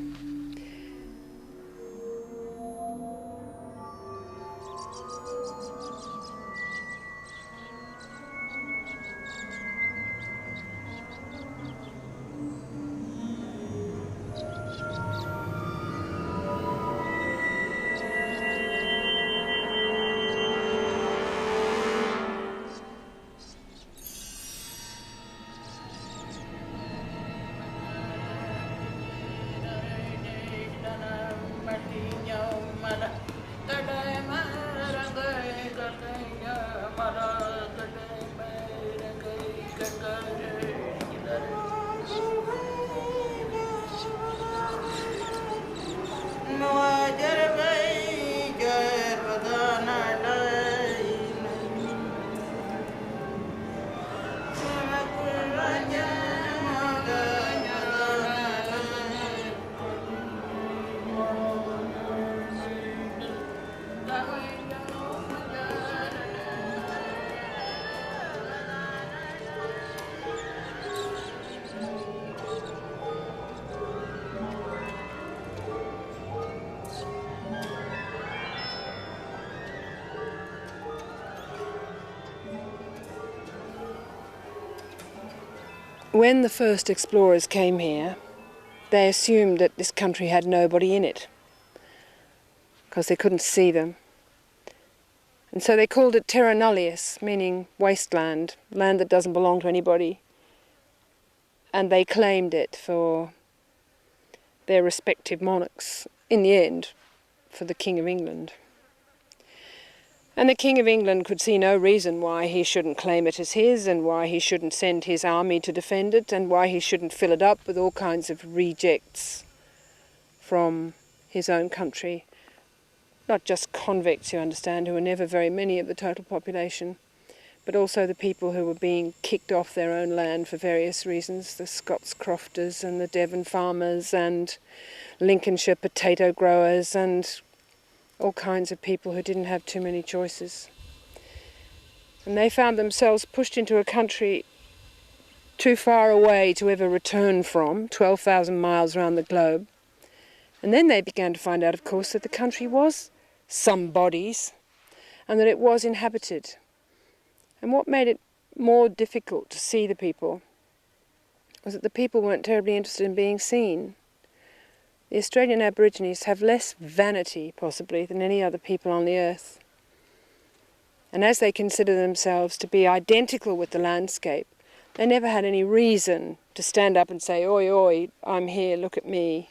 When the first explorers came here, they assumed that this country had nobody in it, because they couldn't see them. And so they called it terra nullius, meaning wasteland, land that doesn't belong to anybody. And they claimed it for their respective monarchs, in the end, for the King of England. And the King of England could see no reason why he shouldn't claim it as his, and why he shouldn't send his army to defend it, and why he shouldn't fill it up with all kinds of rejects from his own country. Not just convicts, you understand, who were never very many of the total population, but also the people who were being kicked off their own land for various reasons, the Scots crofters and the Devon farmers and Lincolnshire potato growers and all kinds of people who didn't have too many choices. And they found themselves pushed into a country too far away to ever return from, 12,000 miles around the globe. And then they began to find out, of course, that the country was somebody's and that it was inhabited. And what made it more difficult to see the people was that the people weren't terribly interested in being seen. The Australian Aborigines have less vanity, possibly, than any other people on the earth. And as they consider themselves to be identical with the landscape, they never had any reason to stand up and say, "Oi, oi, I'm here, look at me."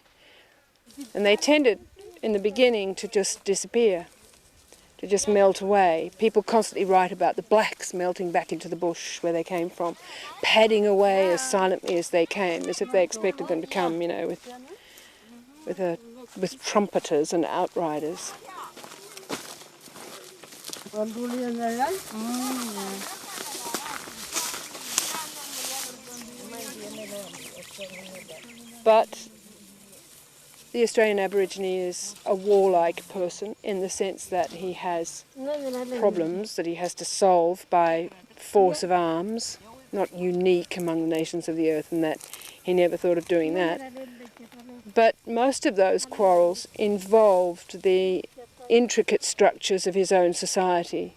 And they tended, in the beginning, to just disappear, to just melt away. People constantly write about the blacks melting back into the bush where they came from, padding away as silently as they came, as if they expected them to come, you know, with trumpeters and outriders. But the Australian Aborigine is a warlike person in the sense that he has problems that he has to solve by force of arms, not unique among the nations of the earth in that he never thought of doing that. But most of those quarrels involved the intricate structures of his own society,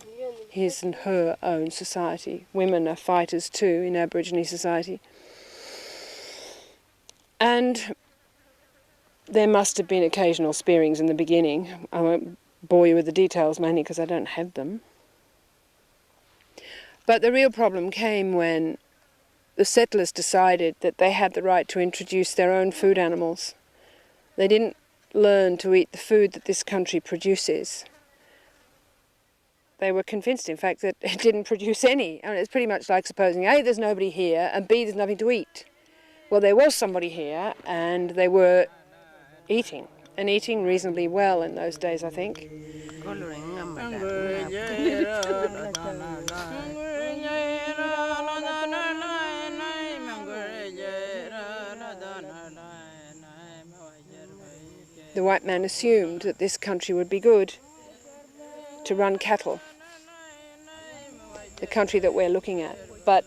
his and her own society. Women are fighters too in Aborigine society. And there must have been occasional spearings in the beginning. I won't bore you with the details, mainly because I don't have them. But the real problem came when the settlers decided that they had the right to introduce their own food animals. They didn't learn to eat the food that this country produces. They were convinced, in fact, that it didn't produce any. And it's pretty much like supposing, A, there's nobody here, and B, there's nothing to eat. Well, there was somebody here, and they were eating, and eating reasonably well in those days, I think. The white man assumed that this country would be good to run cattle, the country that we're looking at. But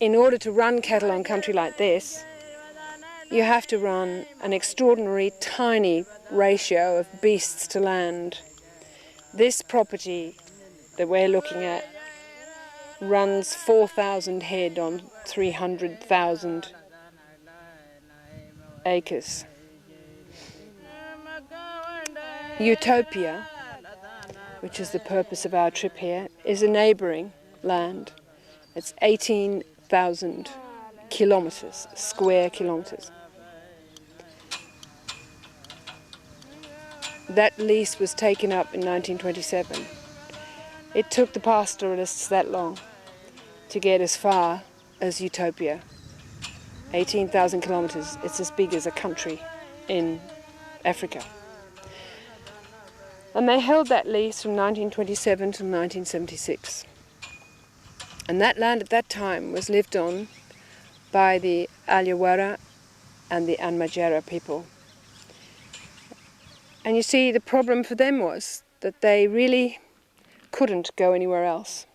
in order to run cattle on country like this, you have to run an extraordinary tiny ratio of beasts to land. This property that we're looking at runs 4,000 head on 300,000 acres. Utopia, which is the purpose of our trip here, is a neighbouring land. It's 18,000 kilometres, square kilometres. That lease was taken up in 1927. It took the pastoralists that long to get as far as Utopia. 18,000 kilometres, it's as big as a country in Africa. And they held that lease from 1927 to 1976. And that land at that time was lived on by the Alyawara and the Anmajara people. And you see, the problem for them was that they really couldn't go anywhere else,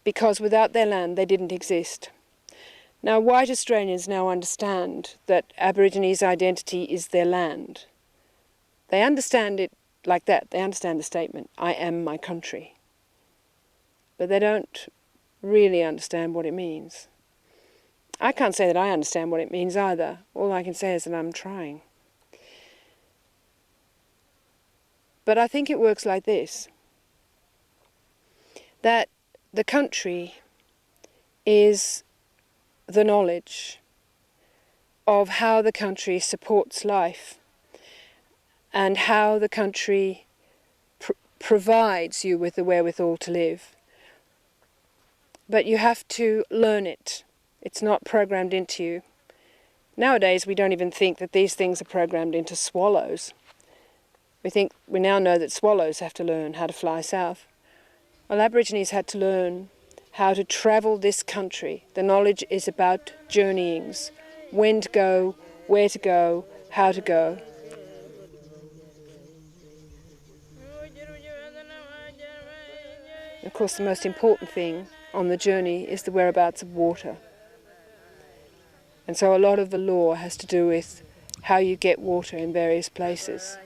because without their land they didn't exist. Now, white Australians now understand that Aborigines' identity is their land. They understand it like that. They understand the statement, I am my country. But they don't really understand what it means. I can't say that I understand what it means either. All I can say is that I'm trying. But I think it works like this, that the country is the knowledge of how the country supports life and how the country provides you with the wherewithal to live. But you have to learn it. It's not programmed into you. Nowadays we don't even think that these things are programmed into swallows. We now know that swallows have to learn how to fly south. Well, Aborigines had to learn how to travel this country. The knowledge is about journeyings, when to go, where to go, how to go. Of course, the most important thing on the journey is the whereabouts of water. And so a lot of the law has to do with how you get water in various places,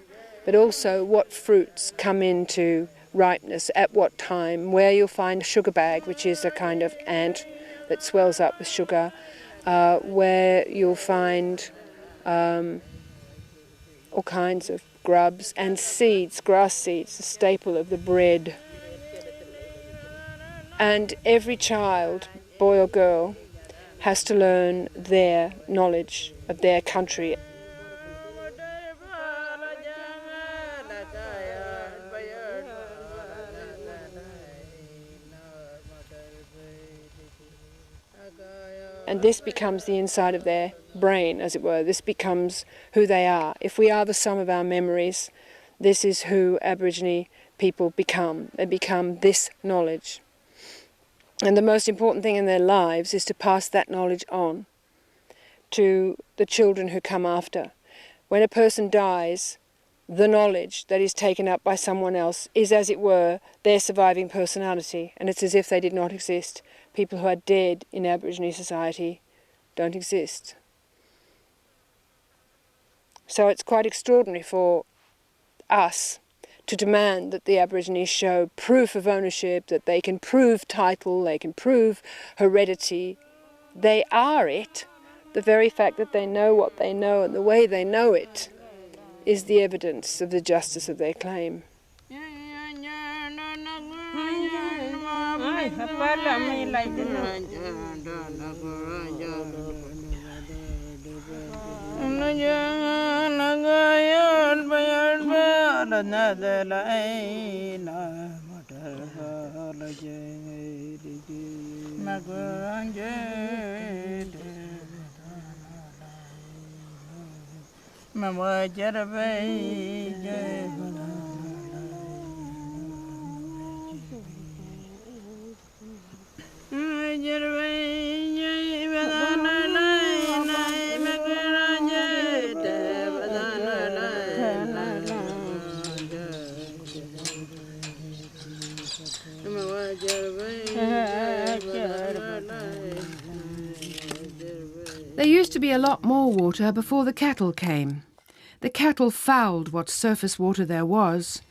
but also what fruits come into ripeness, at what time, where you'll find a sugar bag, which is a kind of ant that swells up with sugar, where you'll find all kinds of grubs and seeds, grass seeds, a staple of the bread. And every child, boy or girl, has to learn their knowledge of their country. And this becomes the inside of their brain, as it were. This becomes who they are. If we are the sum of our memories, this is who Aborigine people become. They become this knowledge. And the most important thing in their lives is to pass that knowledge on to the children who come after. When a person dies, the knowledge that is taken up by someone else is, as it were, their surviving personality, and it's as if they did not exist. People who are dead in Aborigine society don't exist. So it's quite extraordinary for us to demand that the Aborigines show proof of ownership, that they can prove title, they can prove heredity. They are it. The very fact that they know what they know and the way they know it is the evidence of the justice of their claim. There used to be a lot more water before the cattle came. The cattle fouled what surface water there was,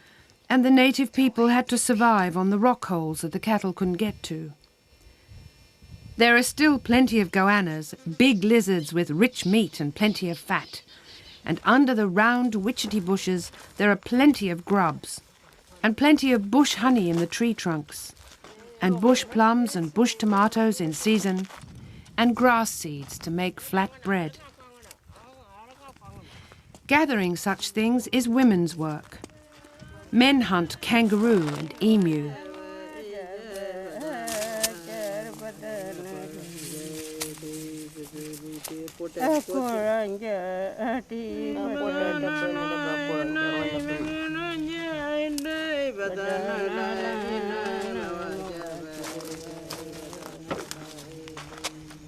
and the native people had to survive on the rock holes that the cattle couldn't get to. There are still plenty of goannas, big lizards with rich meat and plenty of fat. And under the round witchetty bushes there are plenty of grubs, and plenty of bush honey in the tree trunks, and bush plums and bush tomatoes in season, and grass seeds to make flat bread. Gathering such things is women's work. Men hunt kangaroo and emu.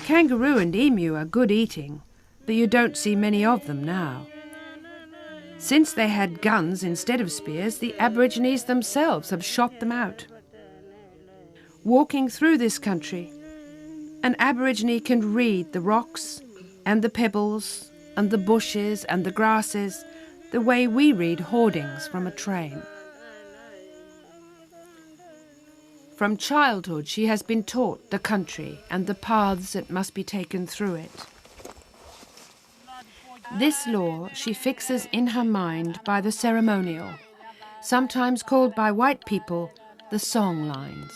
Kangaroo and emu are good eating, but you don't see many of them now. Since they had guns instead of spears, the Aborigines themselves have shot them out. Walking through this country, an Aborigine can read the rocks and the pebbles and the bushes and the grasses the way we read hoardings from a train. From childhood she has been taught the country and the paths that must be taken through it. This law she fixes in her mind by the ceremonial, sometimes called by white people the song lines.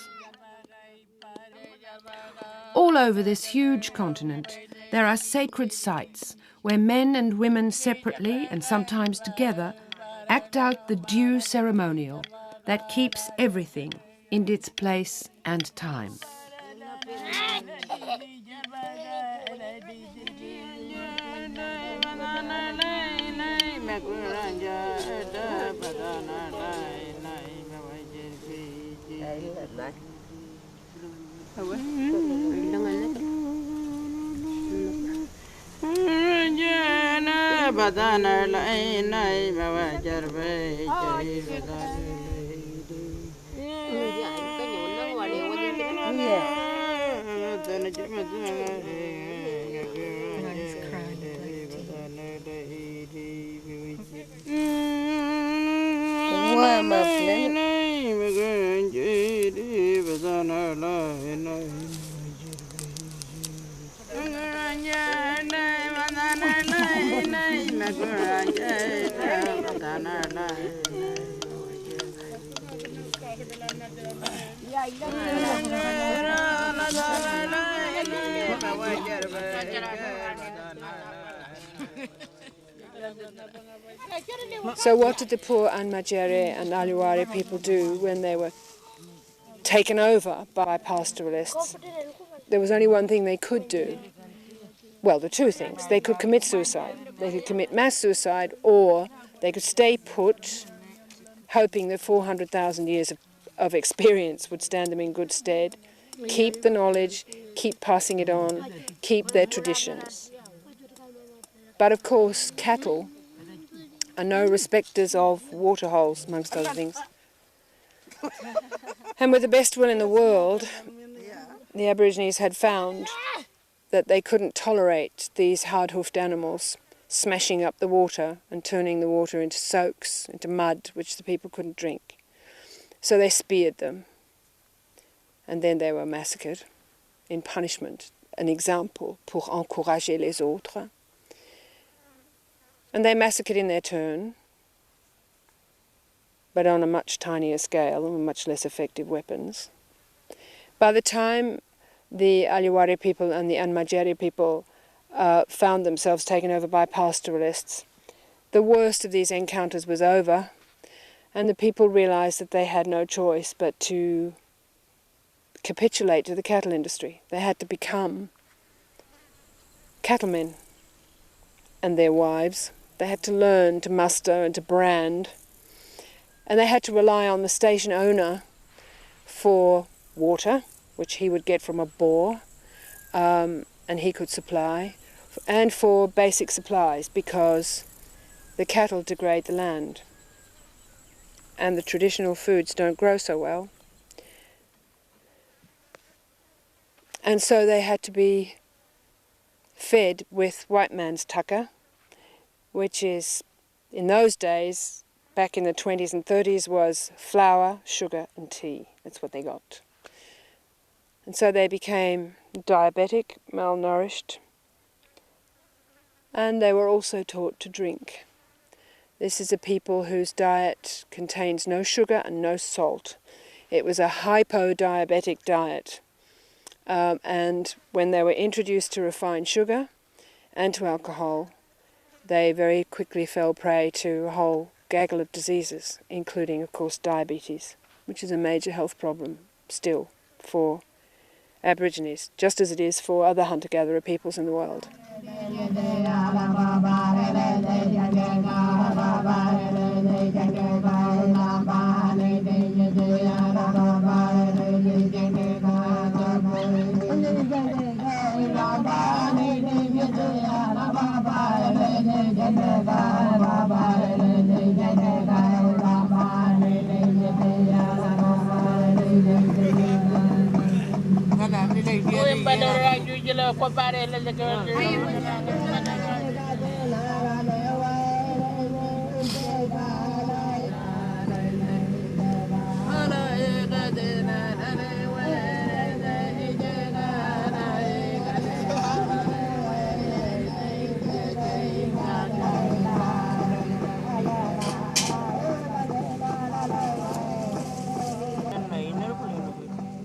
All over this huge continent there are sacred sites where men and women separately and sometimes together act out the due ceremonial that keeps everything in its place and time. So what did the poor Anmajere and Aliwari people do when they were taken over by pastoralists? There was only one thing they could do. Well, the two things. They could commit suicide. They could commit mass suicide, or they could stay put, hoping that 400,000 years of experience would stand them in good stead, keep the knowledge, keep passing it on, keep their traditions. But of course, cattle are no respecters of waterholes, amongst other things. And with the best will in the world, the Aborigines had found that they couldn't tolerate these hard-hoofed animals smashing up the water and turning the water into soaks, into mud, which the people couldn't drink. So they speared them, and then they were massacred in punishment, an example pour encourager les autres. And they massacred in their turn, but on a much tinier scale and with much less effective weapons. By the time the Aliwari people and the Anmajeri people found themselves taken over by pastoralists, the worst of these encounters was over, and the people realized that they had no choice but to capitulate to the cattle industry. They had to become cattlemen and their wives. They had to learn to muster and to brand, and they had to rely on the station owner for water, which he would get from a bore, and he could supply, and for basic supplies, because the cattle degrade the land and the traditional foods don't grow so well. And so they had to be fed with white man's tucker, which is, in those days, back in the 20s and 30s, was flour, sugar and tea. That's what they got. And so they became diabetic, malnourished, and they were also taught to drink. This is a people whose diet contains no sugar and no salt. It was a hypo-diabetic diet. And when they were introduced to refined sugar and to alcohol, they very quickly fell prey to a whole gaggle of diseases, including, of course, diabetes, which is a major health problem still for Aborigines, just as it is for other hunter-gatherer peoples in the world.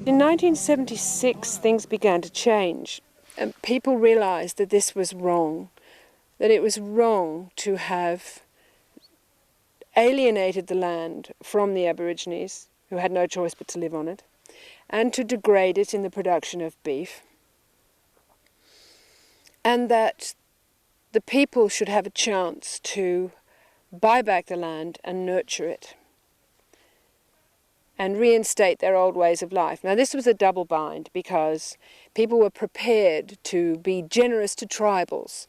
In 1976, things began to change, and people realized that this was wrong, that it was wrong to have alienated the land from the Aborigines, who had no choice but to live on it, and to degrade it in the production of beef, and that the people should have a chance to buy back the land and nurture it and reinstate their old ways of life. Now, this was a double bind because people were prepared to be generous to tribals.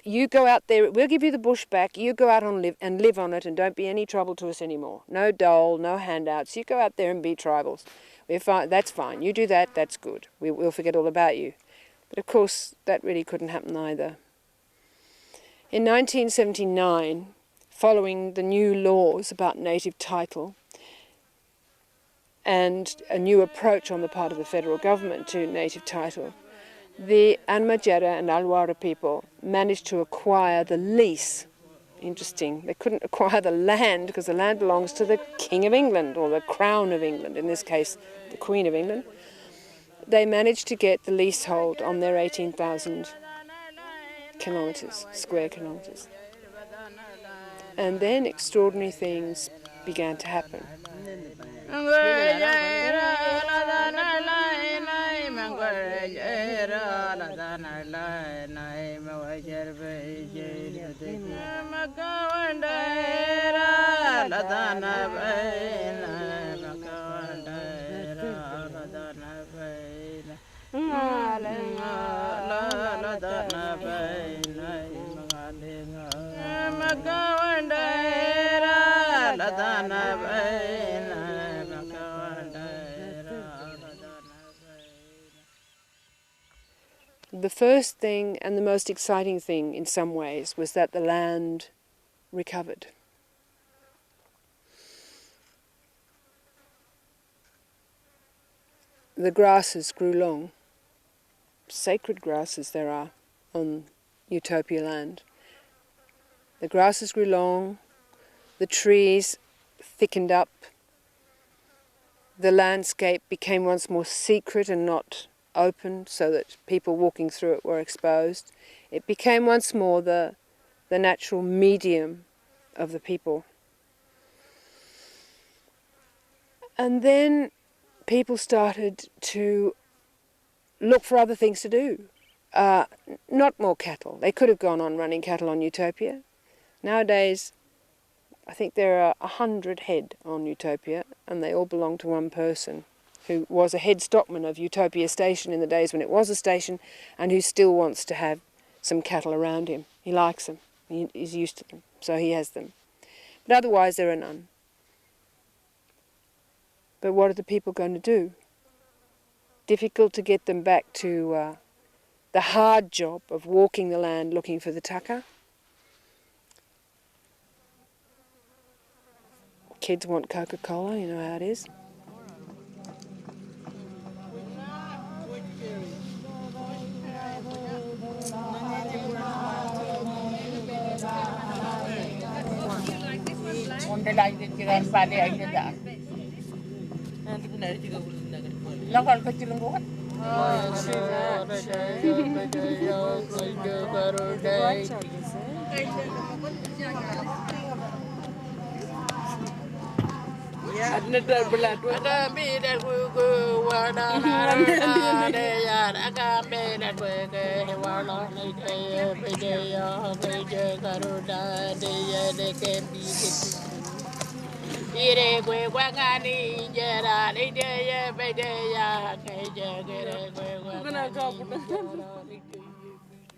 You go out there, we'll give you the bush back, you go out and live on it and don't be any trouble to us anymore. No dole, no handouts, you go out there and be tribals. That's fine, you do that, that's good. We'll forget all about you. But of course, that really couldn't happen either. In 1979, following the new laws about native title, and a new approach on the part of the federal government to native title, the Anmajera and Alwara people managed to acquire the lease. Interesting, they couldn't acquire the land because the land belongs to the King of England, or the Crown of England, in this case the Queen of England. They managed to get the leasehold on their 18,000 kilometres, square kilometres. And then extraordinary things began to happen. The first thing and the most exciting thing in some ways was that the land recovered. The grasses grew long. Sacred grasses there are on Utopia land. The grasses grew long, the trees thickened up, the landscape became once more secret and not open so that people walking through it were exposed. It became once more the natural medium of the people. And then people started to look for other things to do. Not more cattle. They could have gone on running cattle on Utopia. Nowadays, I think there are 100 head on Utopia, and they all belong to one person who was a head stockman of Utopia Station in the days when it was a station, and who still wants to have some cattle around him. He likes them. He's used to them, so he has them. But otherwise there are none. But what are the people going to do? Difficult to get them back to the hard job of walking the land looking for the tucker. Kids want Coca-Cola, you know how it is.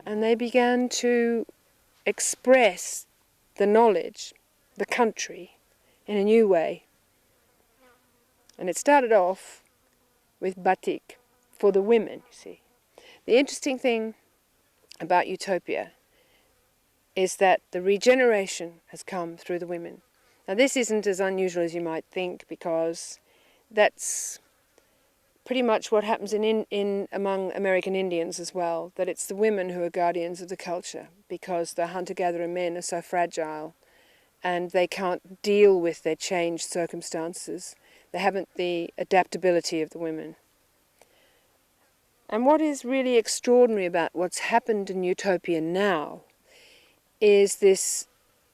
And they began to express the knowledge, the country, in a new way. And it started off with batik, for the women, you see. The interesting thing about Utopia is that the regeneration has come through the women. Now this isn't as unusual as you might think, because that's pretty much what happens among American Indians as well, that it's the women who are guardians of the culture, because the hunter-gatherer men are so fragile and they can't deal with their changed circumstances. They haven't the adaptability of the women. And what is really extraordinary about what's happened in Utopia now is this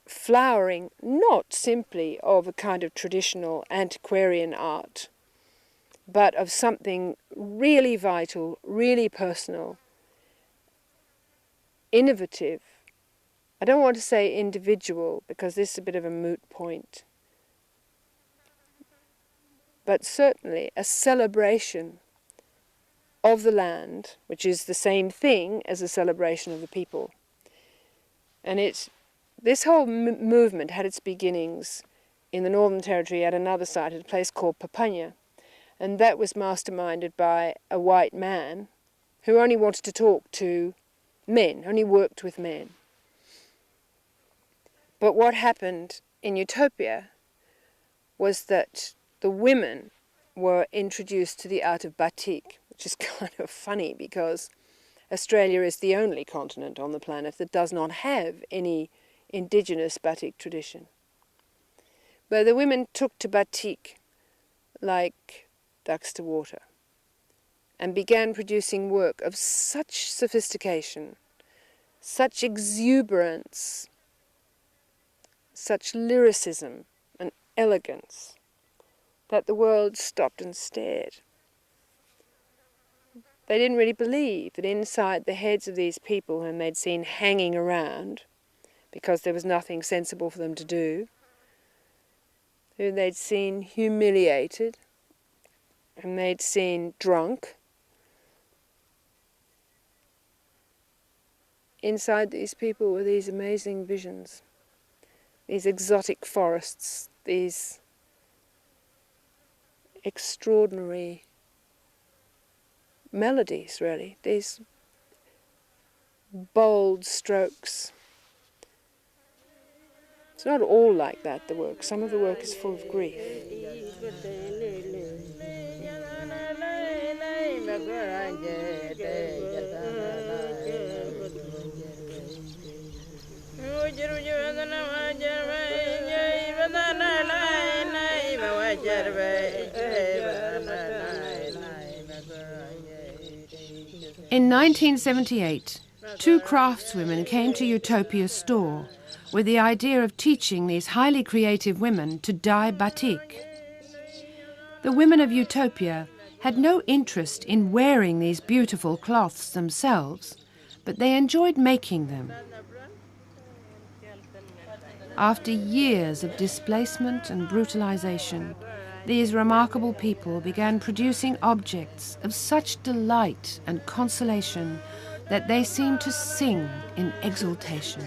flowering, not simply of a kind of traditional antiquarian art, but of something really vital, really personal, innovative. I don't want to say individual, because this is a bit of a moot point, but certainly a celebration of the land, which is the same thing as a celebration of the people. And this whole movement had its beginnings in the Northern Territory at another site, at a place called Papanya. And that was masterminded by a white man who only wanted to talk to men, only worked with men. But what happened in Utopia was that the women were introduced to the art of batik, which is kind of funny because Australia is the only continent on the planet that does not have any indigenous batik tradition. But the women took to batik like ducks to water and began producing work of such sophistication, such exuberance, such lyricism and elegance that the world stopped and stared. They didn't really believe that inside the heads of these people whom they'd seen hanging around because there was nothing sensible for them to do, who they'd seen humiliated, and they'd seen drunk, inside these people were these amazing visions, these exotic forests, these extraordinary melodies, really, these bold strokes. It's not all like that, the work. Some of the work is full of grief. In 1978, 2 craftswomen came to Utopia's store with the idea of teaching these highly creative women to dye batik. The women of Utopia had no interest in wearing these beautiful cloths themselves, but they enjoyed making them. After years of displacement and brutalization, these remarkable people began producing objects of such delight and consolation that they seemed to sing in exultation.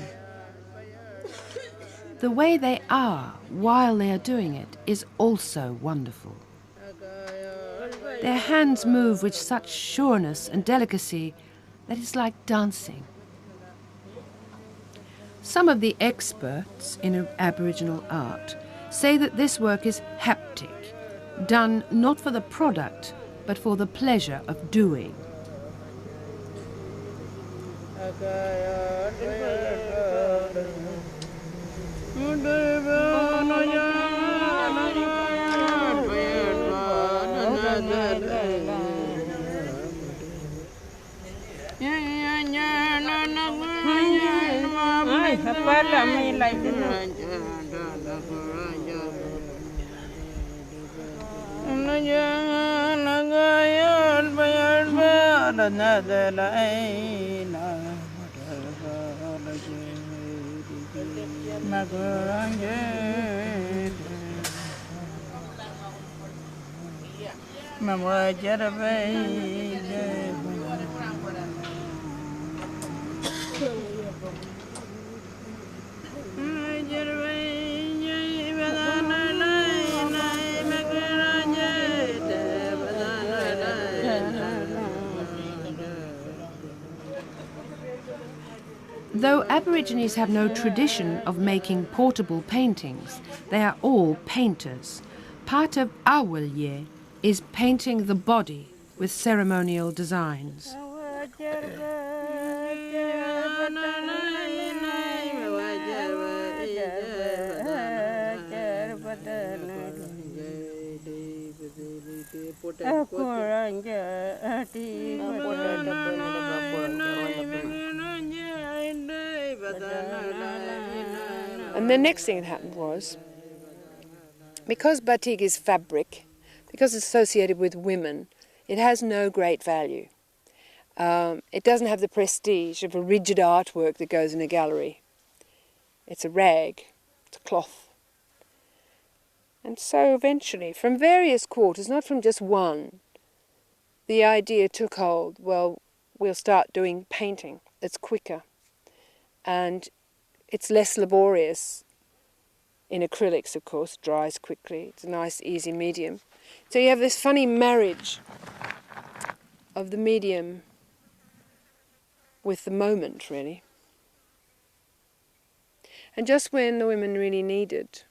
The way they are while they are doing it is also wonderful. Their hands move with such sureness and delicacy that it's like dancing. Some of the experts in Aboriginal art say that this work is haptic, done not for the product, but for the pleasure of doing. Though Aborigines have no tradition of making portable paintings, they are all painters. Part of Awalye is painting the body with ceremonial designs. And the next thing that happened was, because batik is fabric, because it's associated with women, it has no great value. It doesn't have the prestige of a rigid artwork that goes in a gallery. It's a rag, it's a cloth. And so eventually, from various quarters, not from just one, the idea took hold, well, we'll start doing painting that's quicker. And it's less laborious. In acrylics, of course, dries quickly. It's a nice, easy medium. So you have this funny marriage of the medium with the moment, really. And just when the women really needed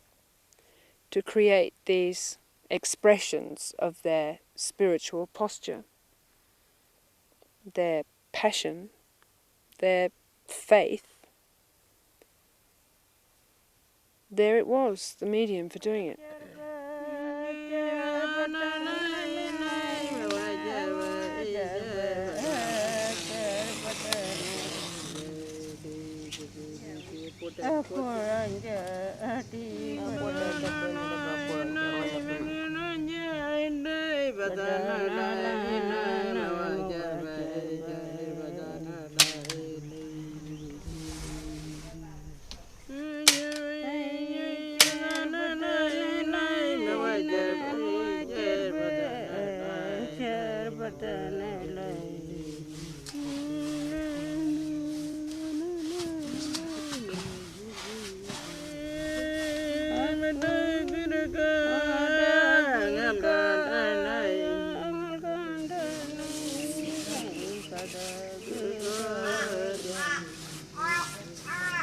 to create these expressions of their spiritual posture, their passion, their faith, there it was, the medium for doing it.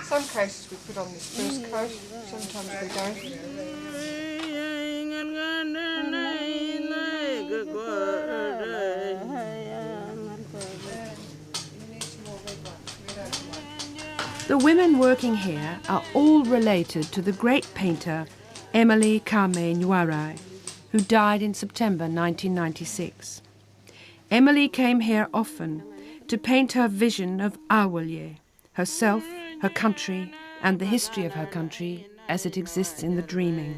Some cases we put on this first coat, sometimes we don't. The women working here are all related to the great painter Emily Kame Nwarai, who died in September 1996. Emily came here often to paint her vision of Awalye, herself, her country, and the history of her country as it exists in the dreaming.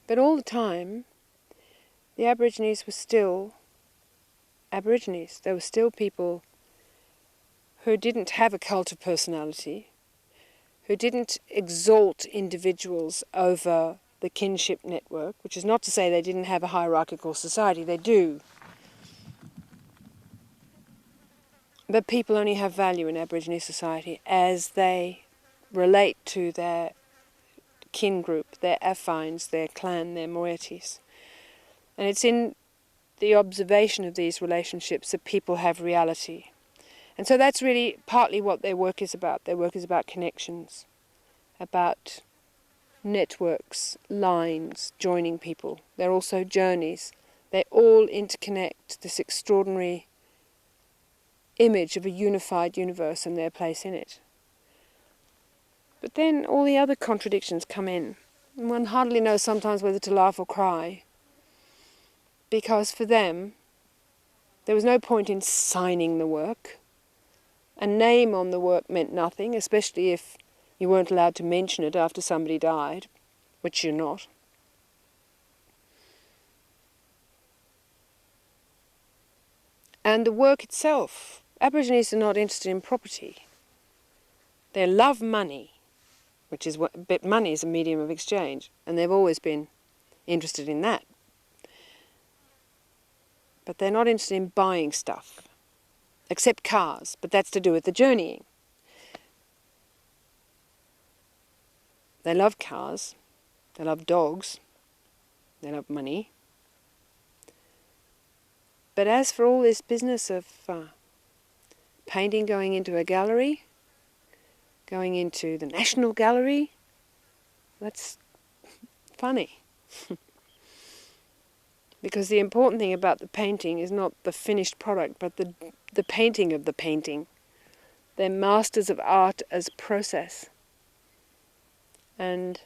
But all the time, the Aborigines were still Aborigines. They were still people who didn't have a cult of personality, who didn't exalt individuals over the kinship network, which is not to say they didn't have a hierarchical society. They do. But people only have value in Aborigine society as they relate to their kin group, their affines, their clan, their moieties. And it's in the observation of these relationships that people have reality. And so that's really partly what their work is about. Their work is about connections, about networks, lines, joining people. They're also journeys. They all interconnect this extraordinary image of a unified universe and their place in it. But then all the other contradictions come in. And one hardly knows sometimes whether to laugh or cry. Because for them, there was no point in signing the work. A name on the work meant nothing, especially if you weren't allowed to mention it after somebody died, which you're not. And the work itself, Aborigines are not interested in property. They love money, which is but money is a medium of exchange, and they've always been interested in that. But they're not interested in buying stuff, except cars, but that's to do with the journeying. They love cars, they love dogs, they love money. But as for all this business of painting going into a gallery, going into the National Gallery, that's funny. Because the important thing about the painting is not the finished product, but the painting of the painting. They're masters of art as process. And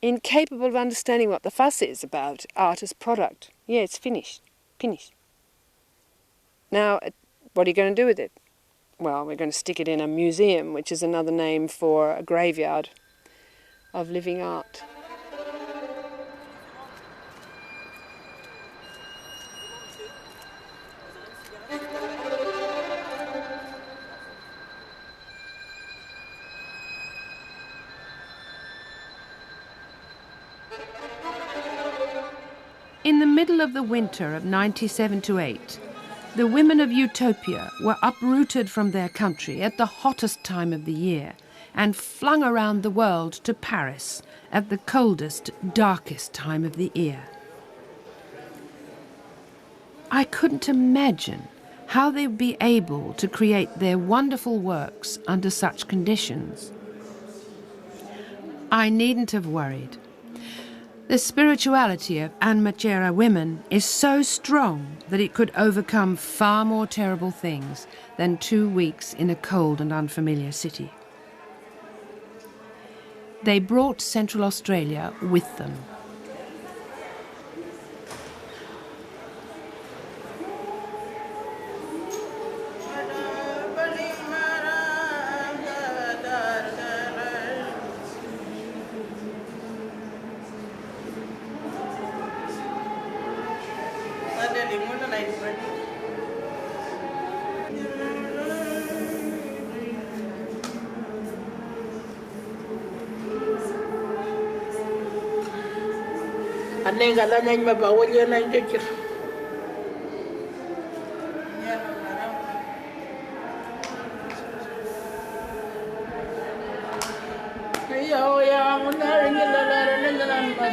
incapable of understanding what the fuss is about art as product. Yeah, it's finished. Finished. Now, what are you going to do with it? Well, we're going to stick it in a museum, which is another name for a graveyard of living art. In the middle of the winter of 97-8, the women of Utopia were uprooted from their country at the hottest time of the year and flung around the world to Paris at the coldest, darkest time of the year. I couldn't imagine how they would be able to create their wonderful works under such conditions. I needn't have worried. The spirituality of Anmachera women is so strong that it could overcome far more terrible things than 2 weeks in a cold and unfamiliar city. They brought Central Australia with them. Enige nañ ma ba wëñe nañ ci yo ya na ngi la na ma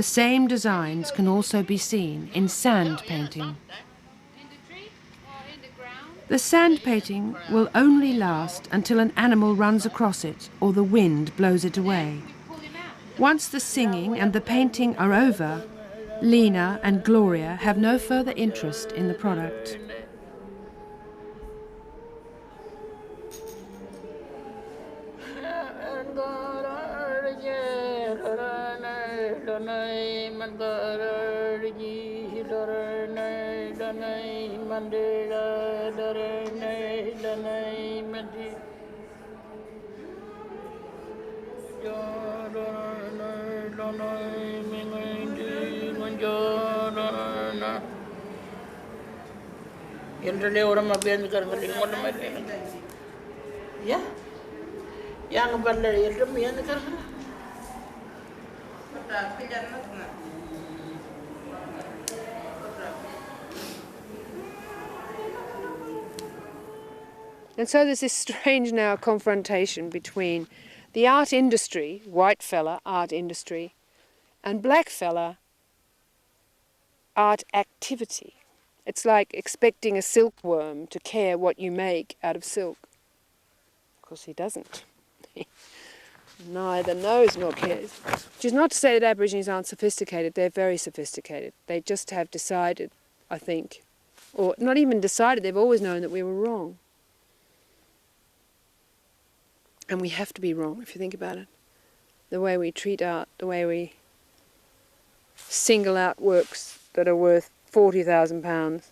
The same designs can also be seen in sand painting. The sand painting will only last until an animal runs across it or the wind blows it away. Once the singing and the painting are over, Lena and Gloria have no further interest in the product. And so there's this strange now confrontation between the art industry, white fella art industry, and black fella art activity. It's like expecting a silkworm to care what you make out of silk. Of course he doesn't. Neither knows nor cares. Which is not to say that Aborigines aren't sophisticated, they're very sophisticated. They just have decided, I think, or not even decided, they've always known that we were wrong. And we have to be wrong, if you think about it. The way we treat art, the way we single out works that are worth £40,000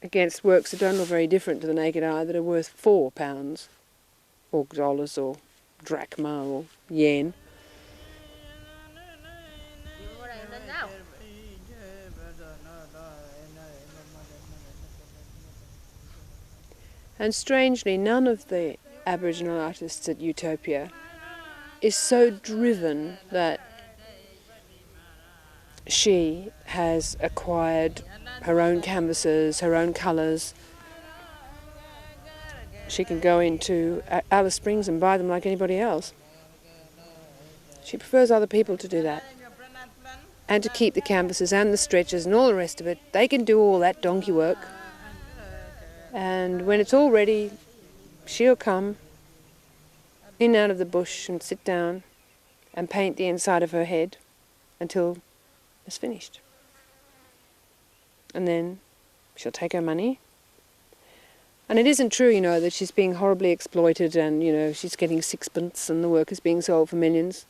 against works that don't look very different to the naked eye that are worth £4 or dollars or drachma or yen. And strangely, none of the Aboriginal artists at Utopia is so driven that she has acquired her own canvases, her own colours. She can go into Alice Springs and buy them like anybody else. She prefers other people to do that. And to keep the canvases and the stretchers and all the rest of it. They can do all that donkey work. And when it's all ready, she'll come in out of the bush and sit down and paint the inside of her head until it's finished. And then she'll take her money. And it isn't true, you know, that she's being horribly exploited and, you know, she's getting sixpence and the work is being sold for millions.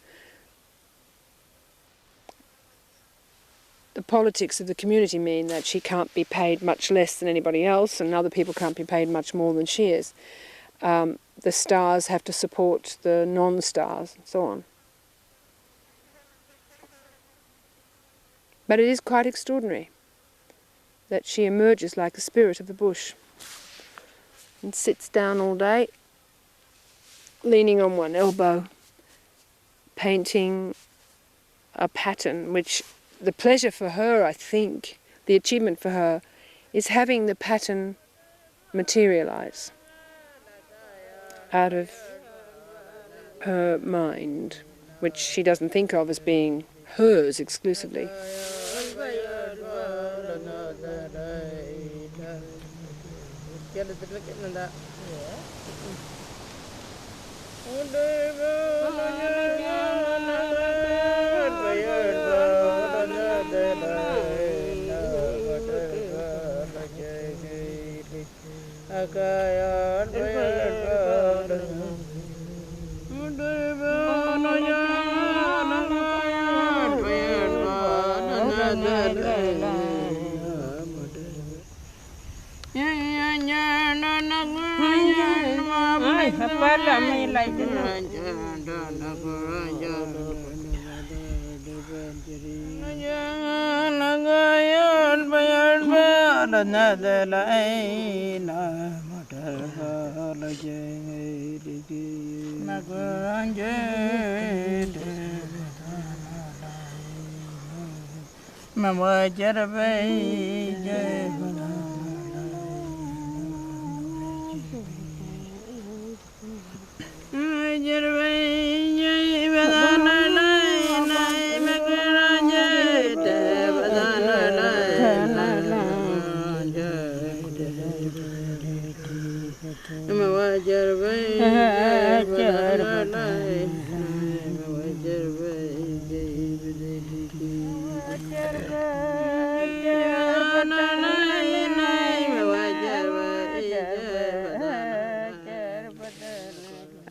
The politics of the community mean that she can't be paid much less than anybody else and other people can't be paid much more than she is. The stars have to support the non-stars and so on. But it is quite extraordinary that she emerges like a spirit of the bush and sits down all day leaning on one elbow, painting a pattern, which the pleasure for her, I think, the achievement for her, is having the pattern materialize out of her mind, which she doesn't think of as being hers exclusively.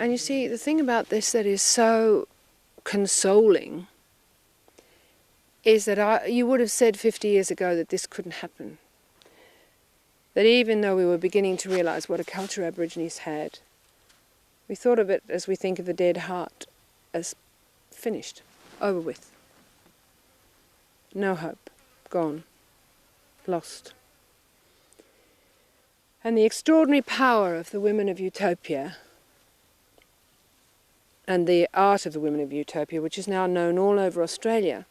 And you see, the thing about this that is so consoling is that you would have said 50 years ago that this couldn't happen. That even though we were beginning to realise what a culture Aborigines had, we thought of it as we think of the dead heart, as finished, over with. No hope, gone, lost. And the extraordinary power of the women of Utopia, and the art of the women of Utopia, which is now known all over Australia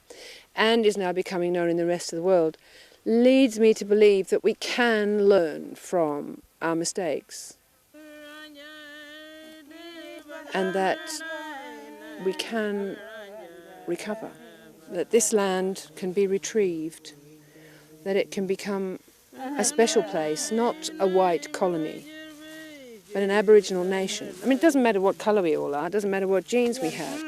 and is now becoming known in the rest of the world, leads me to believe that we can learn from our mistakes and that we can recover, that this land can be retrieved, that it can become a special place, not a white colony, but an Aboriginal nation. I mean, it doesn't matter what colour we all are, it doesn't matter what genes we have.